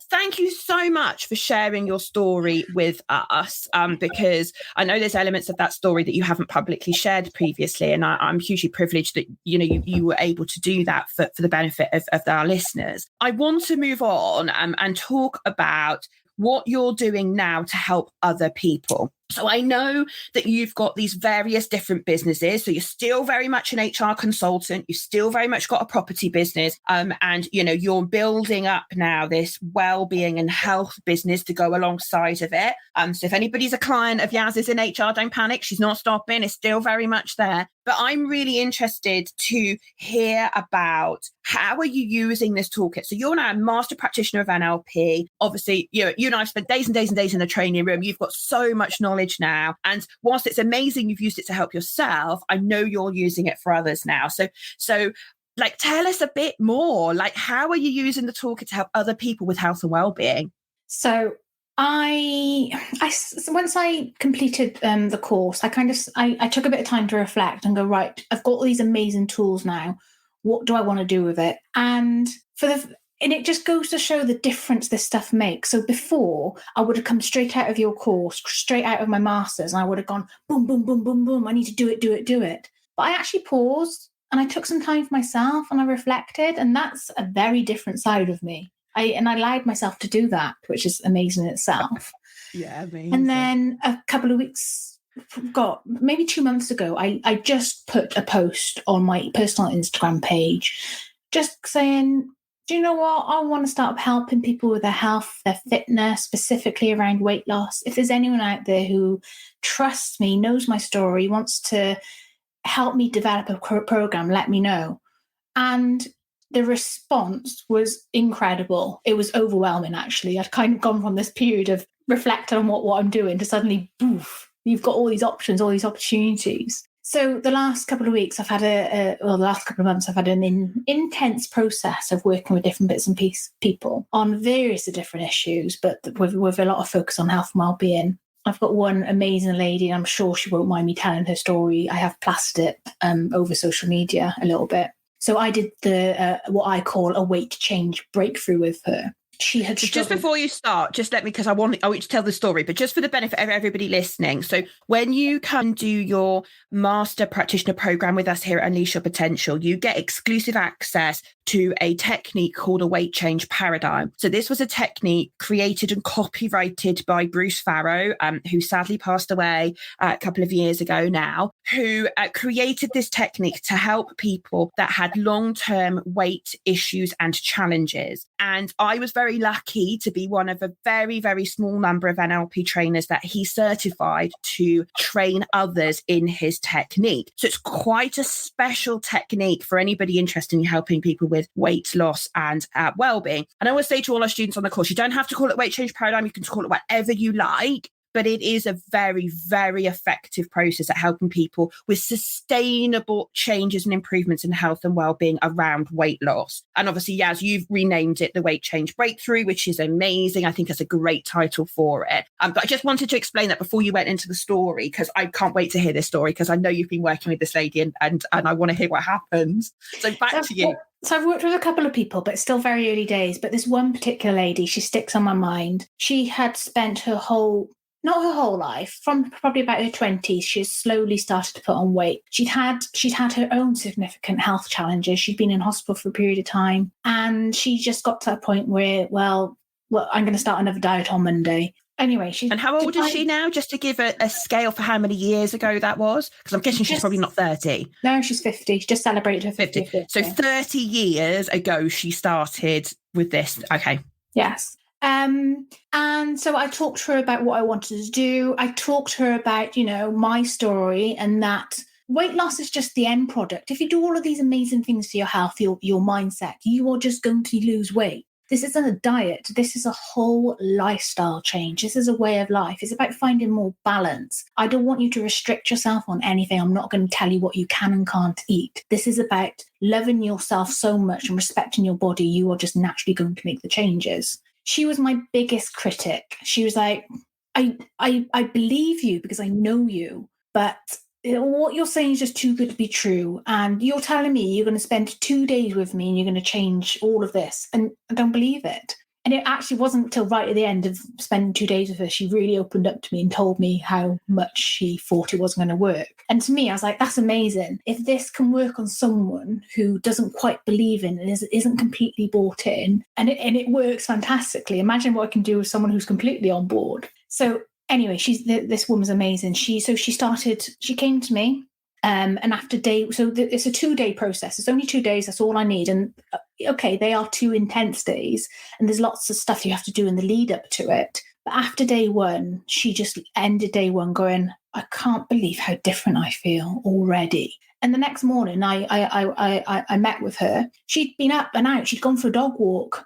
thank you so much for sharing your story with us, because I know there's elements of that story that you haven't publicly shared previously, and I'm hugely privileged that you were able to do that for the benefit of our listeners. I want to move on and talk about what you're doing now to help other people. So I know that you've got these various different businesses. So you're still very much an HR consultant. You've still very much got a property business. And, you're building up now this well-being and health business to go alongside of it. So if anybody's a client of Yaz's in HR, don't panic. She's not stopping. It's still very much there. But I'm really interested to hear about how are you using this toolkit? So you're now a master practitioner of NLP. Obviously, you and I have spent days and days and days in the training room. You've got so much knowledge knowledge now. And whilst it's amazing you've used it to help yourself, I know you're using it for others now. So like, tell us a bit more, like, how are you using the toolkit to help other people with health and well-being? So once I completed the course, I took a bit of time to reflect and go, right, I've got all these amazing tools now. What do I want to do with it? And it just goes to show the difference this stuff makes. So before, I would have come straight out of your course, straight out of my master's, and I would have gone boom, boom, boom, boom, boom. I need to do it. But I actually paused and I took some time for myself and I reflected, and that's a very different side of me. I allowed myself to do that, which is amazing in itself. Yeah, amazing. And then a couple of weeks, maybe 2 months ago, I just put a post on my personal Instagram page, just saying, do you know what? I want to start helping people with their health, their fitness, specifically around weight loss. If there's anyone out there who trusts me, knows my story, wants to help me develop a program, let me know. And the response was incredible. It was overwhelming, actually. I'd kind of gone from this period of reflecting on what I'm doing to suddenly, poof, you've got all these options, all these opportunities. So the last couple of weeks, the last couple of months, I've had an intense process of working with different bits and people on various different issues, but with a lot of focus on health and well-being. I've got one amazing lady, and I'm sure she won't mind me telling her story. I have plastered it over social media a little bit. So I did the what I call a weight change breakthrough with her. She had just before you start, just let me, because I want you to tell the story, but just for the benefit of everybody listening. So when you come do your master practitioner program with us here at Unleash Your Potential, you get exclusive access to a technique called a weight change paradigm. So this was a technique created and copyrighted by Bruce Farrow, who sadly passed away a couple of years ago now, who created this technique to help people that had long-term weight issues and challenges. And I was very lucky to be one of a very, very small number of NLP trainers that he certified to train others in his technique. So it's quite a special technique for anybody interested in helping people with weight loss and well-being. And I always say to all our students on the course, you don't have to call it weight change paradigm. You can call it whatever you like. But it is a very, very effective process at helping people with sustainable changes and improvements in health and well-being around weight loss. And obviously, Yaz, you've renamed it the Weight Change Breakthrough, which is amazing. I think it's a great title for it. But I just wanted to explain that before you went into the story, because I can't wait to hear this story, because I know you've been working with this lady and I want to hear what happens. So back to you. So I've worked with a couple of people, but it's still very early days. But this one particular lady, she sticks on my mind. She had spent not her whole life, from probably about her 20s, she has slowly started to put on weight. She'd had her own significant health challenges. She'd been in hospital for a period of time, and she just got to a point where, well, I'm going to start another diet on Monday. Anyway, And how old is she now? Just to give a scale for how many years ago that was, because I'm guessing she's probably not 30. No, she's 50. She just celebrated her 50th birthday. So 30 years ago, she started with this. Okay. Yes. And so I talked to her about what I wanted to do. I talked to her about, my story, and that weight loss is just the end product. If you do all of these amazing things for your health, your mindset, you are just going to lose weight. This isn't a diet. This is a whole lifestyle change. This is a way of life. It's about finding more balance. I don't want you to restrict yourself on anything. I'm not going to tell you what you can and can't eat. This is about loving yourself so much and respecting your body. You are just naturally going to make the changes. She was my biggest critic. She was like, I believe you because I know you, but what you're saying is just too good to be true. And you're telling me you're going to spend 2 days with me and you're going to change all of this. And I don't believe it. And it actually wasn't until right at the end of spending 2 days with her, she really opened up to me and told me how much she thought it wasn't going to work. And to me, I was like, that's amazing. If this can work on someone who doesn't quite believe in and isn't completely bought in, and it works fantastically, imagine what I can do with someone who's completely on board. So anyway, this woman's amazing. She came to me. And after it's a 2-day process. It's only 2 days. That's all I need. And okay, they are 2 intense days, and there's lots of stuff you have to do in the lead up to it. But after day 1, she just ended day 1 going, I can't believe how different I feel already. And the next morning, I met with her. She'd been up and out. She'd gone for a dog walk.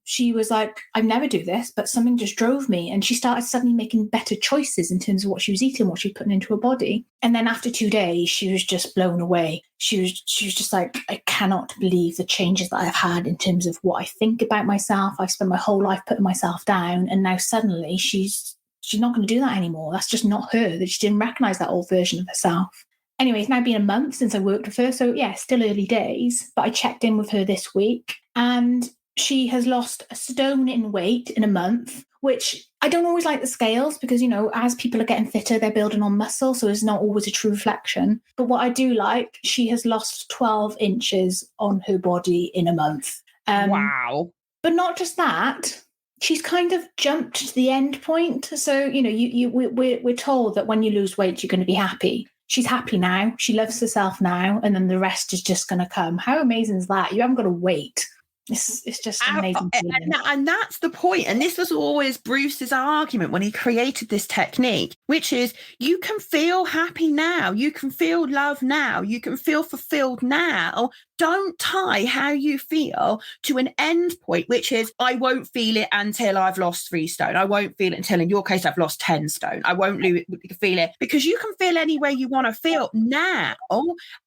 she was like, I never do this, but something just drove me. And she started suddenly making better choices in terms of what she was eating, what she was putting into her body. And then after 2 days, she was just blown away. She was just like, I cannot believe the changes that I've had in terms of what I think about myself. I've spent my whole life putting myself down. And now suddenly she's not going to do that anymore. That's just not her. That she didn't recognize that old version of herself. Anyway, it's now been a month since I worked with her. So yeah, still early days, but I checked in with her this week and she has lost a stone in weight in a month, which I don't always like the scales because, as people are getting fitter, they're building on muscle. So it's not always a true reflection. But what I do like, she has lost 12 inches on her body in a month. Wow. But not just that. She's kind of jumped to the end point. So, we're told that when you lose weight, you're going to be happy. She's happy now. She loves herself now. And then the rest is just going to come. How amazing is that? You haven't got to wait. It's just amazing. And that's the point. And this was always Bruce's argument when he created this technique, which is you can feel happy now. You can feel love now. You can feel fulfilled now. Don't tie how you feel to an end point, which is, I won't feel it until I've lost 3 stone. I won't feel it until, in your case, I've lost 10 stone. I won't feel it because you can feel any way you want to feel now.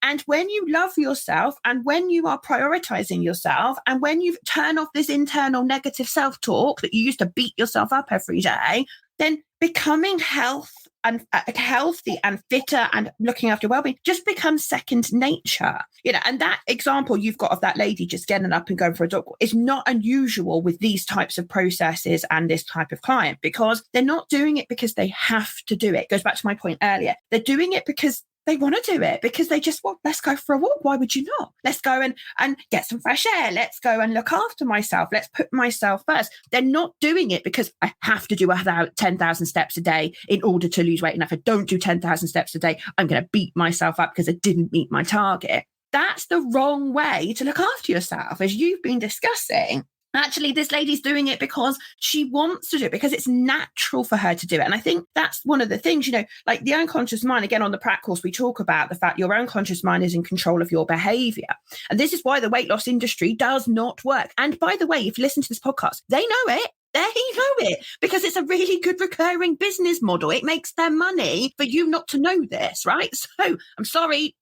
And when you love yourself and when you are prioritizing yourself and when you turn off this internal negative self-talk that you used to beat yourself up every day, then becoming healthy and fitter and looking after well-being just becomes second nature. And that example you've got of that lady just getting up and going for a dog walk is not unusual with these types of processes and this type of client, because they're not doing it because they have to do it. It goes back to my point earlier. They're doing it because they want to do it, because they just want, let's go for a walk. Why would you not? Let's go and get some fresh air. Let's go and look after myself. Let's put myself first. They're not doing it because I have to do 10,000 steps a day in order to lose weight. And if I don't do 10,000 steps a day, I'm going to beat myself up because I didn't meet my target. That's the wrong way to look after yourself, as you've been discussing. Actually, this lady's doing it because she wants to do it, because it's natural for her to do it. And I think that's one of the things, like the unconscious mind, again, on the Prac course, we talk about the fact your unconscious mind is in control of your behavior. And this is why the weight loss industry does not work. And by the way, if you listen to this podcast, they know it. They know it because it's a really good recurring business model. It makes their money for you not to know this, right? So I'm sorry,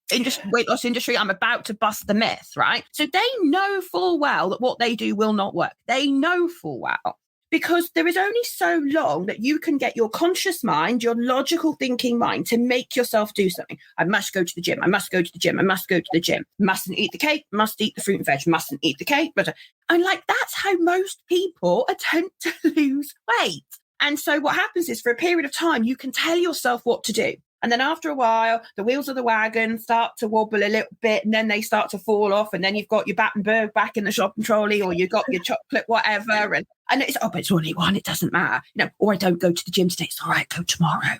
weight loss industry, I'm about to bust the myth, right? So they know full well that what they do will not work. They know full well. Because there is only so long that you can get your conscious mind, your logical thinking mind, to make yourself do something. I must go to the gym. I must go to the gym. I must go to the gym. Mustn't eat the cake. Must eat the fruit and veg. Mustn't eat the cake. And that's how most people attempt to lose weight. And so what happens is, for a period of time, you can tell yourself what to do. And then after a while, the wheels of the wagon start to wobble a little bit, and then they start to fall off. And then you've got your Battenberg back in the shopping trolley, or you've got your chocolate, whatever. And it's, but it's only one, it doesn't matter. Or I don't go to the gym today. It's all right, go tomorrow.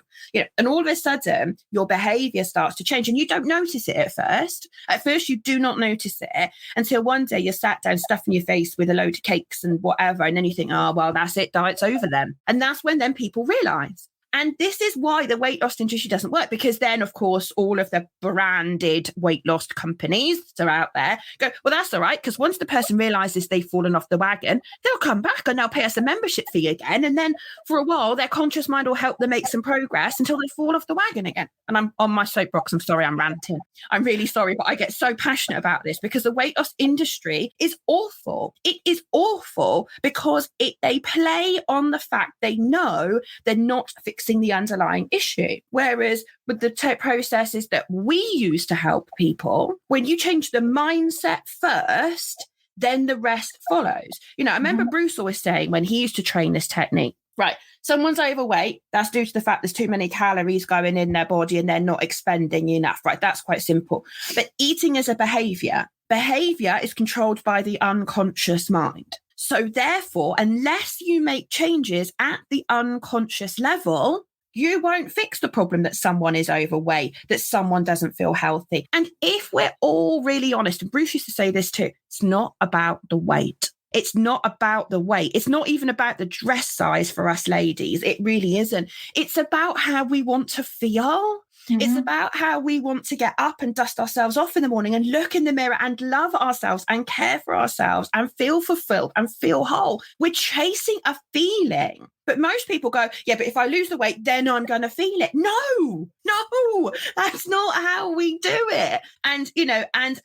And all of a sudden, your behavior starts to change, and you don't notice it at first. At first, you do not notice it until one day you're sat down stuffing your face with a load of cakes and whatever. And then you think, oh, well, that's it. Diet's over then. And that's when then people realize. And this is why the weight loss industry doesn't work, because then, of course, all of the branded weight loss companies that are out there go, well, that's all right, because once the person realizes they've fallen off the wagon, they'll come back and they'll pay us a membership fee again. And then for a while, their conscious mind will help them make some progress until they fall off the wagon again. And I'm on my soapbox. I'm sorry, I'm ranting. I'm really sorry, but I get so passionate about this because the weight loss industry is awful. It is awful because they play on the fact they know they're not fixing the underlying issue. Whereas with the processes that we use to help people, when you change the mindset first, then the rest follows. I remember Bruce always saying when he used to train this technique, right, someone's overweight, that's due to the fact there's too many calories going in their body and they're not expending enough, right? That's quite simple. But eating is a behavior is controlled by the unconscious mind. So therefore, unless you make changes at the unconscious level, you won't fix the problem that someone is overweight, that someone doesn't feel healthy. And if we're all really honest, and Bruce used to say this too, it's not about the weight. It's not about the weight. It's not even about the dress size for us ladies. It really isn't. It's about how we want to feel. It's about how we want to get up and dust ourselves off in the morning and look in the mirror and love ourselves and care for ourselves and feel fulfilled and feel whole. We're chasing a feeling. But most people go, yeah, but if I lose the weight, then I'm going to feel it. No, that's not how we do it. And,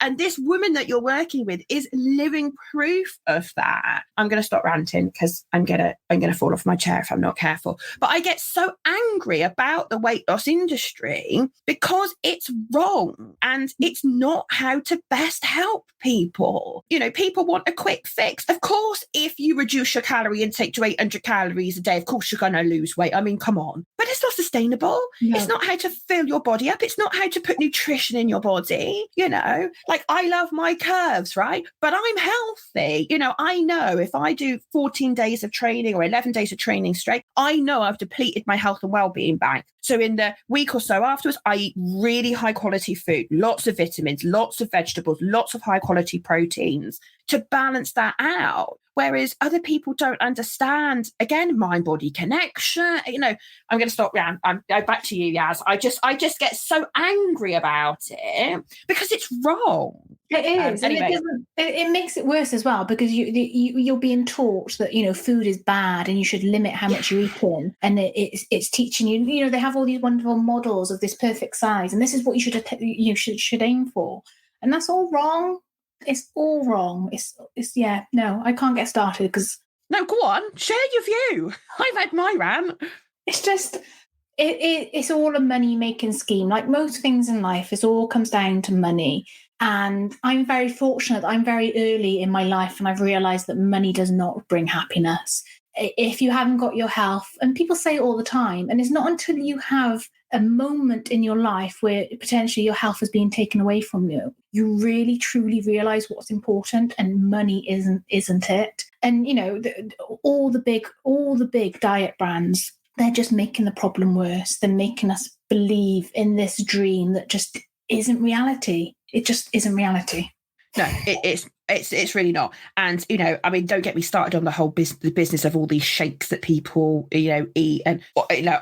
and this woman that you're working with is living proof of that. I'm going to stop ranting because I'm going to fall off my chair if I'm not careful. But I get so angry about the weight loss industry because it's wrong and it's not how to best help people. People want a quick fix. Of course, if you reduce your calorie intake to 800 calories a day, of course you're going to lose weight. I mean, come on. But it's not sustainable. No. It's not how to fill your body up. It's not how to put nutrition in your body. Like I love my curves, right? But I'm healthy. I know if I do 14 days of training or 11 days of training straight, I know I've depleted my health and well-being bank. So in the week or so afterwards, I eat really high quality food, lots of vitamins, lots of vegetables, lots of high quality proteins to balance that out. Whereas other people don't understand, again, mind-body connection. I'm going to stop. Yeah, I'm back to you, Yaz. I just get so angry about it because it's wrong. It is, anyway. And it makes it worse as well because you're being taught that food is bad and you should limit how much you're eating, and it's teaching you. They have all these wonderful models of this perfect size, and this is what you should aim for, and that's all wrong. It's all wrong. I can't get started because... No, go on. Share your view. I've had my rant. It's just, it's all a money-making scheme. Like most things in life, it all comes down to money. And I'm very fortunate that I'm very early in my life and I've realised that money does not bring happiness. If you haven't got your health, and people say it all the time, and it's not until you have a moment in your life where potentially your health is being taken away from you, you really truly realise what's important, and money isn't it. And all the big diet brands, they're just making the problem worse. They're making us believe in this dream that just isn't reality. It just isn't reality. No, it's really not. And, don't get me started on the whole business of all these shakes that people, eat. And,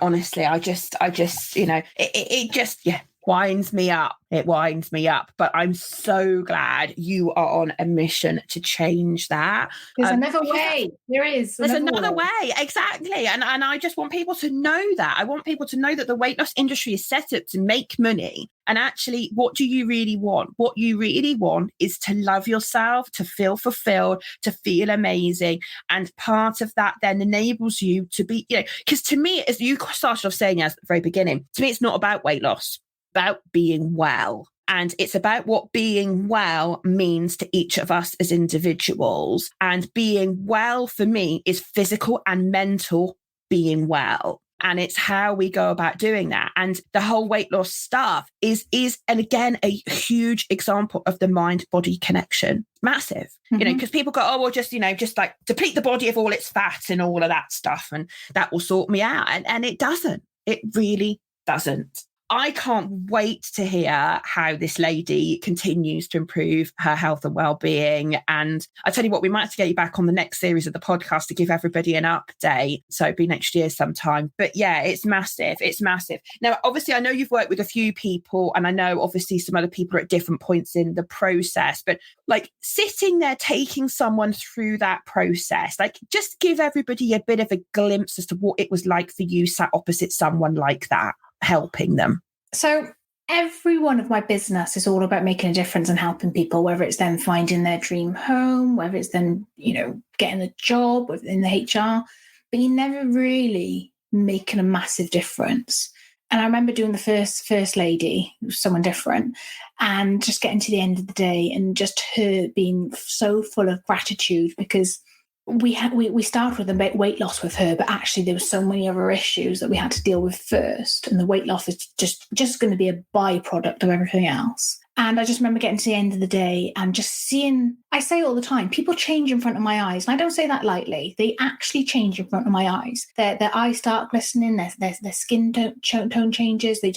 honestly, I just, it just winds me up. It winds me up. But I'm so glad you are on a mission to change that. There's another way. There is. There's another way. Exactly. And I just want people to know that. I want people to know that the weight loss industry is set up to make money. And actually, what do you really want? What you really want is to love yourself, to feel fulfilled, to feel amazing. And part of that then enables you to be, because to me, as you started off saying at the very beginning, to me, it's not about weight loss, about being well. And it's about what being well means to each of us as individuals. And being well for me is physical and mental being well. And it's how we go about doing that. And the whole weight loss stuff is and again, a huge example of the mind-body connection. Massive, because people go, oh, well, just like deplete the body of all its fat and all of that stuff. And that will sort me out. And it doesn't. It really doesn't. I can't wait to hear how this lady continues to improve her health and well-being. And I tell you what, we might have to get you back on the next series of the podcast to give everybody an update. So it'll be next year sometime. But yeah, it's massive. It's massive. Now, obviously, I know you've worked with a few people, and I know obviously some other people are at different points in the process, but like sitting there, taking someone through that process, like just give everybody a bit of a glimpse as to what it was like for you sat opposite someone like that, helping them. So every one of my business is all about making a difference and helping people, whether it's them finding their dream home, whether it's them, getting a job within the HR, but you're never really making a massive difference. And I remember doing the first lady, someone different, and just getting to the end of the day and just her being so full of gratitude because we started with the weight loss with her, but actually there were so many other issues that we had to deal with first. And the weight loss is just going to be a byproduct of everything else. And I just remember getting to the end of the day and just seeing, I say all the time, people change in front of my eyes. And I don't say that lightly. They actually change in front of my eyes. Their eyes start glistening, their skin tone changes, they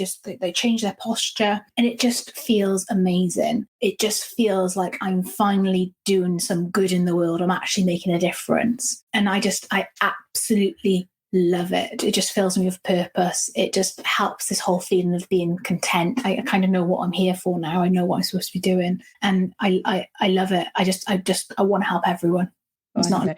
change their posture. And it just feels amazing. It just feels like I'm finally doing some good in the world. I'm actually making a difference. And I absolutely love it. It just fills me with purpose. It just helps this whole feeling of being content. I kind of know what I'm here for now. I know what I'm supposed to be doing, and I love it. I want to help everyone. It's not.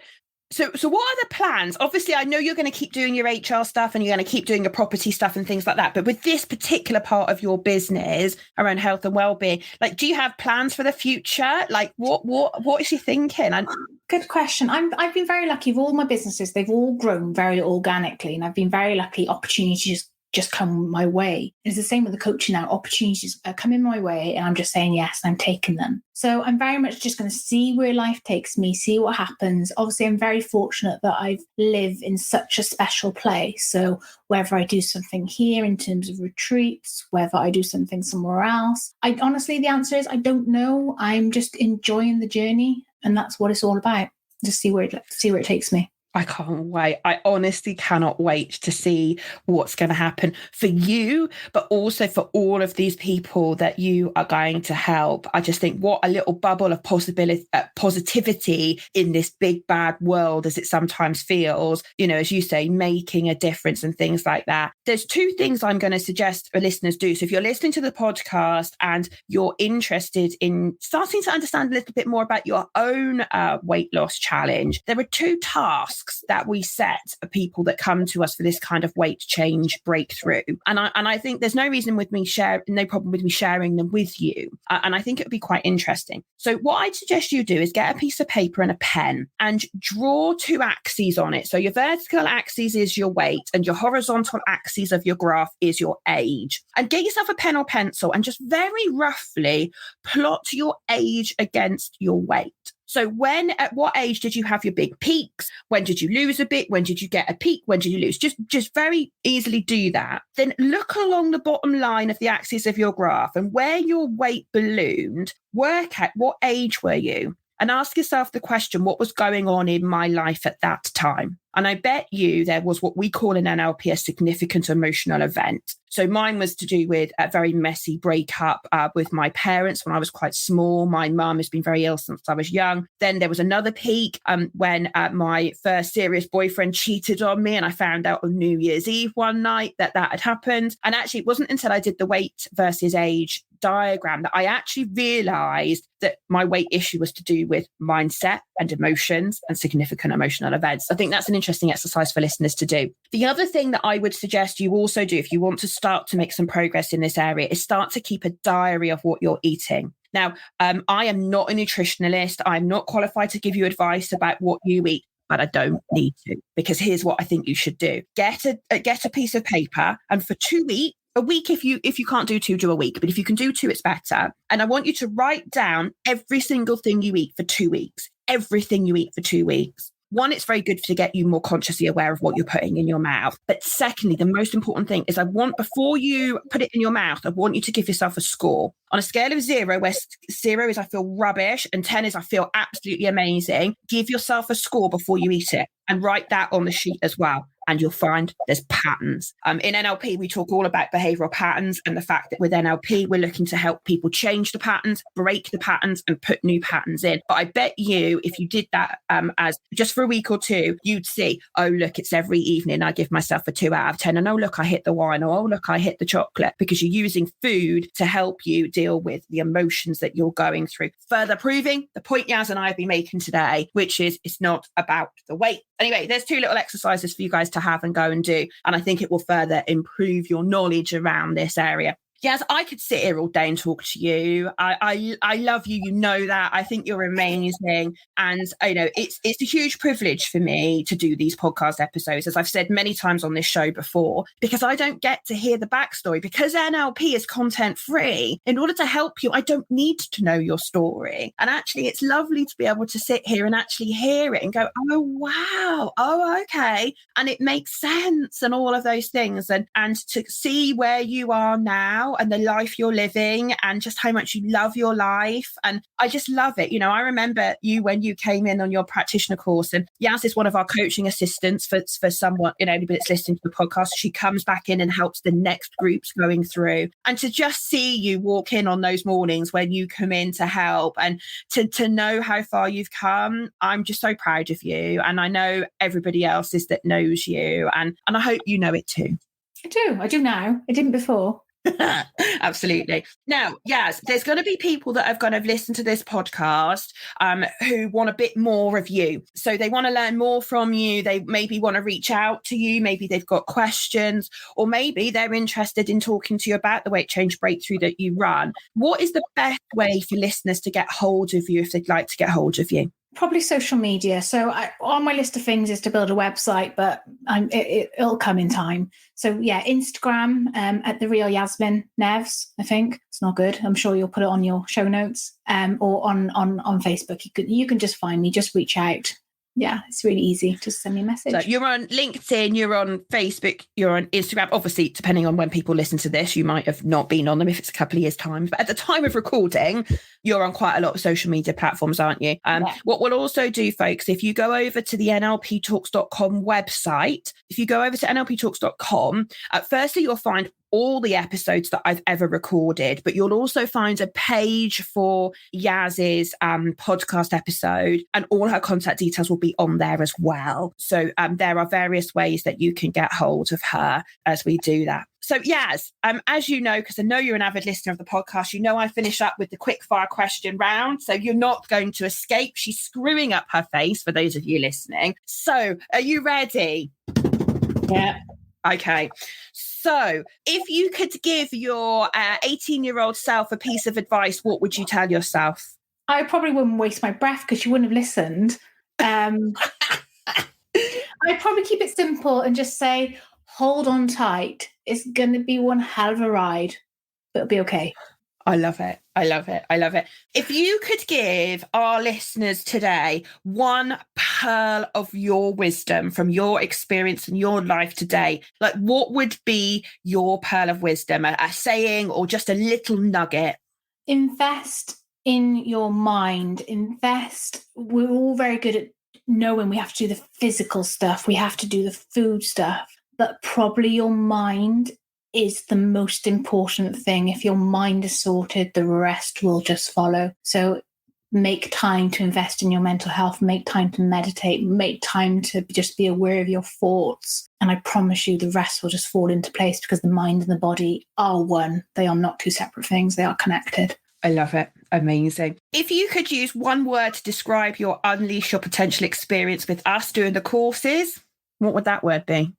So what are the plans? Obviously, I know you're going to keep doing your HR stuff and you're going to keep doing your property stuff and things like that. But with this particular part of your business around health and well-being, like, do you have plans for the future? Like, what is you thinking? Good question. I've been very lucky with all my businesses. They've all grown very organically, and I've been very lucky. Opportunities just come my way. It's the same with the coaching now. Opportunities are coming my way and I'm just saying yes, and I'm taking them. So I'm very much just going to see where life takes me, see what happens. Obviously, I'm very fortunate that I live in such a special place. So whether I do something here in terms of retreats, whether I do something somewhere else, honestly, the answer is I don't know. I'm just enjoying the journey, and that's what it's all about. Just see where it takes me. I can't wait. I honestly cannot wait to see what's going to happen for you, but also for all of these people that you are going to help. I just think what a little bubble of positivity in this big, bad world, as it sometimes feels, as you say, making a difference and things like that. There's two things I'm going to suggest for listeners do. So if you're listening to the podcast and you're interested in starting to understand a little bit more about your own weight loss challenge, there are two tasks that we set for people that come to us for this kind of weight change breakthrough. And I think there's no problem with me sharing them with you. And I think it would be quite interesting. So what I'd suggest you do is get a piece of paper and a pen and draw two axes on it. So your vertical axis is your weight and your horizontal axis of your graph is your age. And get yourself a pen or pencil and just very roughly plot your age against your weight. So at what age did you have your big peaks? When did you lose a bit? When did you get a peak? When did you lose? Just very easily do that. Then look along the bottom line of the axis of your graph, and where your weight ballooned, work out what age were you? And ask yourself the question, what was going on in my life at that time? And I bet you there was what we call in NLP a significant emotional event. So mine was to do with a very messy breakup with my parents when I was quite small. My mum has been very ill since I was young. Then there was another peak when my first serious boyfriend cheated on me, and I found out on New Year's Eve one night that had happened. And actually, it wasn't until I did the weight versus age diagram that I actually realized that my weight issue was to do with mindset and emotions and significant emotional events. I think that's an interesting exercise for listeners to do. The other thing that I would suggest you also do if you want to start to make some progress in this area is start to keep a diary of what you're eating. Now, I am not a nutritionalist. I'm not qualified to give you advice about what you eat, but I don't need to, because here's what I think you should do. Get a piece of paper, and for 2 weeks, a week, if you can't do 2, do a week. But if you can do 2, it's better. And I want you to write down every single thing you eat for 2 weeks. Everything you eat for 2 weeks. One, it's very good to get you more consciously aware of what you're putting in your mouth. But secondly, the most important thing is before you put it in your mouth, I want you to give yourself a score. On a scale of 0, where 0 is I feel rubbish and 10 is I feel absolutely amazing, give yourself a score before you eat it and write that on the sheet as well. And you'll find there's patterns. In NLP, we talk all about behavioral patterns and the fact that with NLP, we're looking to help people change the patterns, break the patterns, and put new patterns in. But I bet you, if you did that as just for a week or 2, you'd see, oh, look, it's every evening I give myself a 2 out of 10. And oh, look, I hit the wine. Or oh, look, I hit the chocolate, because you're using food to help you deal with the emotions that you're going through. Further proving the point Yaz and I have been making today, which is it's not about the weight. Anyway, there's 2 little exercises for you guys to have and go and do. And I think it will further improve your knowledge around this area. Yes, I could sit here all day and talk to you. I love you. You know that. I think you're amazing. And, it's a huge privilege for me to do these podcast episodes, as I've said many times on this show before, because I don't get to hear the backstory. Because NLP is content free, in order to help you, I don't need to know your story. And actually, it's lovely to be able to sit here and actually hear it and go, oh, wow. Oh, okay. And it makes sense and all of those things. And to see where you are now now and the life you're living and just how much you love your life. And I just love it. You know, I remember you when you came in on your practitioner course, and Yaz is one of our coaching assistants for someone, you know, anybody that's listening to the podcast. She comes back in and helps the next groups going through. And to just see you walk in on those mornings when you come in to help and to know how far you've come, I'm just so proud of you. And I know everybody else is that knows you. And I hope you know it too. I do now. I didn't before. Absolutely. Now, yes, there's going to be people that have going to listen to this podcast who want a bit more of you. So they want to learn more from you. They maybe want to reach out to you. Maybe they've got questions, or maybe they're interested in talking to you about the weight change breakthrough that you run. What is the best way for listeners to get hold of you if they'd like to get hold of you? Probably social media. So on my list of things is to build a website, but it'll come in time. So yeah, Instagram at The Real Yasmin Nevs, I think. It's not good. I'm sure you'll put it on your show notes or on Facebook. You can just find me, just reach out. Yeah, it's really easy. Just send me a message. So you're on LinkedIn, you're on Facebook, you're on Instagram. Obviously, depending on when people listen to this, you might have not been on them if it's a couple of years' time. But at the time of recording, you're on quite a lot of social media platforms, aren't you? Yeah. What we'll also do, folks, if you go over to the NLPtalks.com website, if you go over to NLPtalks.com, firstly, you'll find all the episodes that I've ever recorded, but you'll also find a page for Yaz's podcast episode, and all her contact details will be on there as well. So there are various ways that you can get hold of her as we do that. So Yaz, as you know, because I know you're an avid listener of the podcast, you know I finish up with the quick fire question round. So you're not going to escape. She's screwing up her face for those of you listening. So are you ready? Yeah. Okay. So if you could give your 18-year-old self a piece of advice, what would you tell yourself? I probably wouldn't waste my breath because you wouldn't have listened. I'd probably keep it simple and just say, hold on tight. It's going to be one hell of a ride, but it'll be okay. I love it. I love it. I love it. If you could give our listeners today one pearl of your wisdom from your experience in your life today, like what would be your pearl of wisdom, a saying or just a little nugget? Invest in your mind. We're all very good at knowing we have to do the physical stuff. We have to do the food stuff, but probably your mind is the most important thing. If your mind is sorted, the rest will just follow. So make time to invest in your mental health, make time to meditate, make time to just be aware of your thoughts. And I promise you the rest will just fall into place because the mind and the body are one. They are not two separate things. They are connected. I love it. Amazing. If you could use one word to describe your Unleash Your Potential experience with us doing the courses, what would that word be?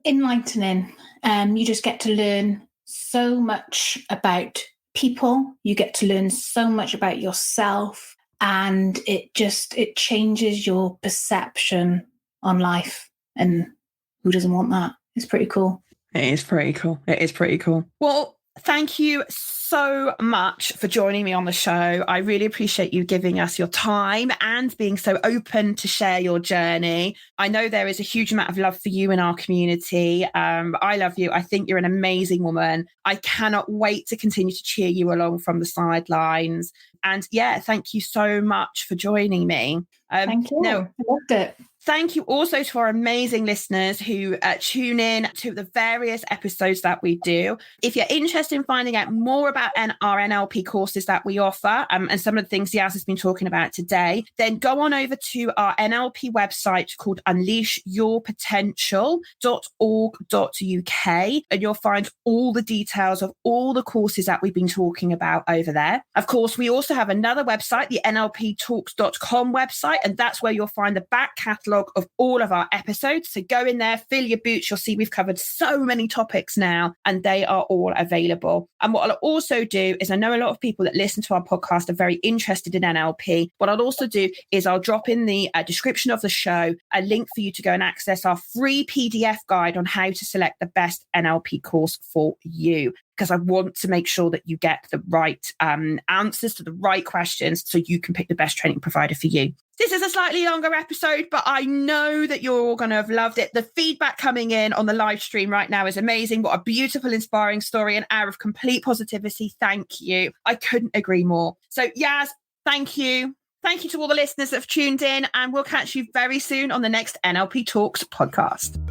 Enlightening. You just get to learn so much about people. You get to learn so much about yourself, and it changes your perception on life. And who doesn't want that? It's pretty cool. It is pretty cool. It is pretty cool. Well, thank you so much for joining me on the show. I really appreciate you giving us your time and being so open to share your journey. I know there is a huge amount of love for you in our community. I love you. I think you're an amazing woman. I cannot wait to continue to cheer you along from the sidelines. And yeah, thank you so much for joining me. Thank you. I loved it. Thank you also to our amazing listeners who tune in to the various episodes that we do. If you're interested in finding out more about our NLP courses that we offer and some of the things Yaz has been talking about today, then go on over to our NLP website called unleashyourpotential.org.uk, and you'll find all the details of all the courses that we've been talking about over there. Of course, we also have another website, the NLPtalks.com website, and that's where you'll find the back catalogue of all of our episodes. So go in there, fill your boots. You'll see we've covered so many topics now, and they are all available. And what I'll also do is, I know a lot of people that listen to our podcast are very interested in NLP. What I'll also do is I'll drop in the description of the show a link for you to go and access our free PDF guide on how to select the best NLP course for you, because I want to make sure that you get the right answers to the right questions so you can pick the best training provider for you. This is a slightly longer episode, but I know that you're all going to have loved it. The feedback coming in on the live stream right now is amazing. What a beautiful, inspiring story, an hour of complete positivity. Thank you. I couldn't agree more. So Yaz, thank you. Thank you to all the listeners that have tuned in, and we'll catch you very soon on the next NLP Talks podcast.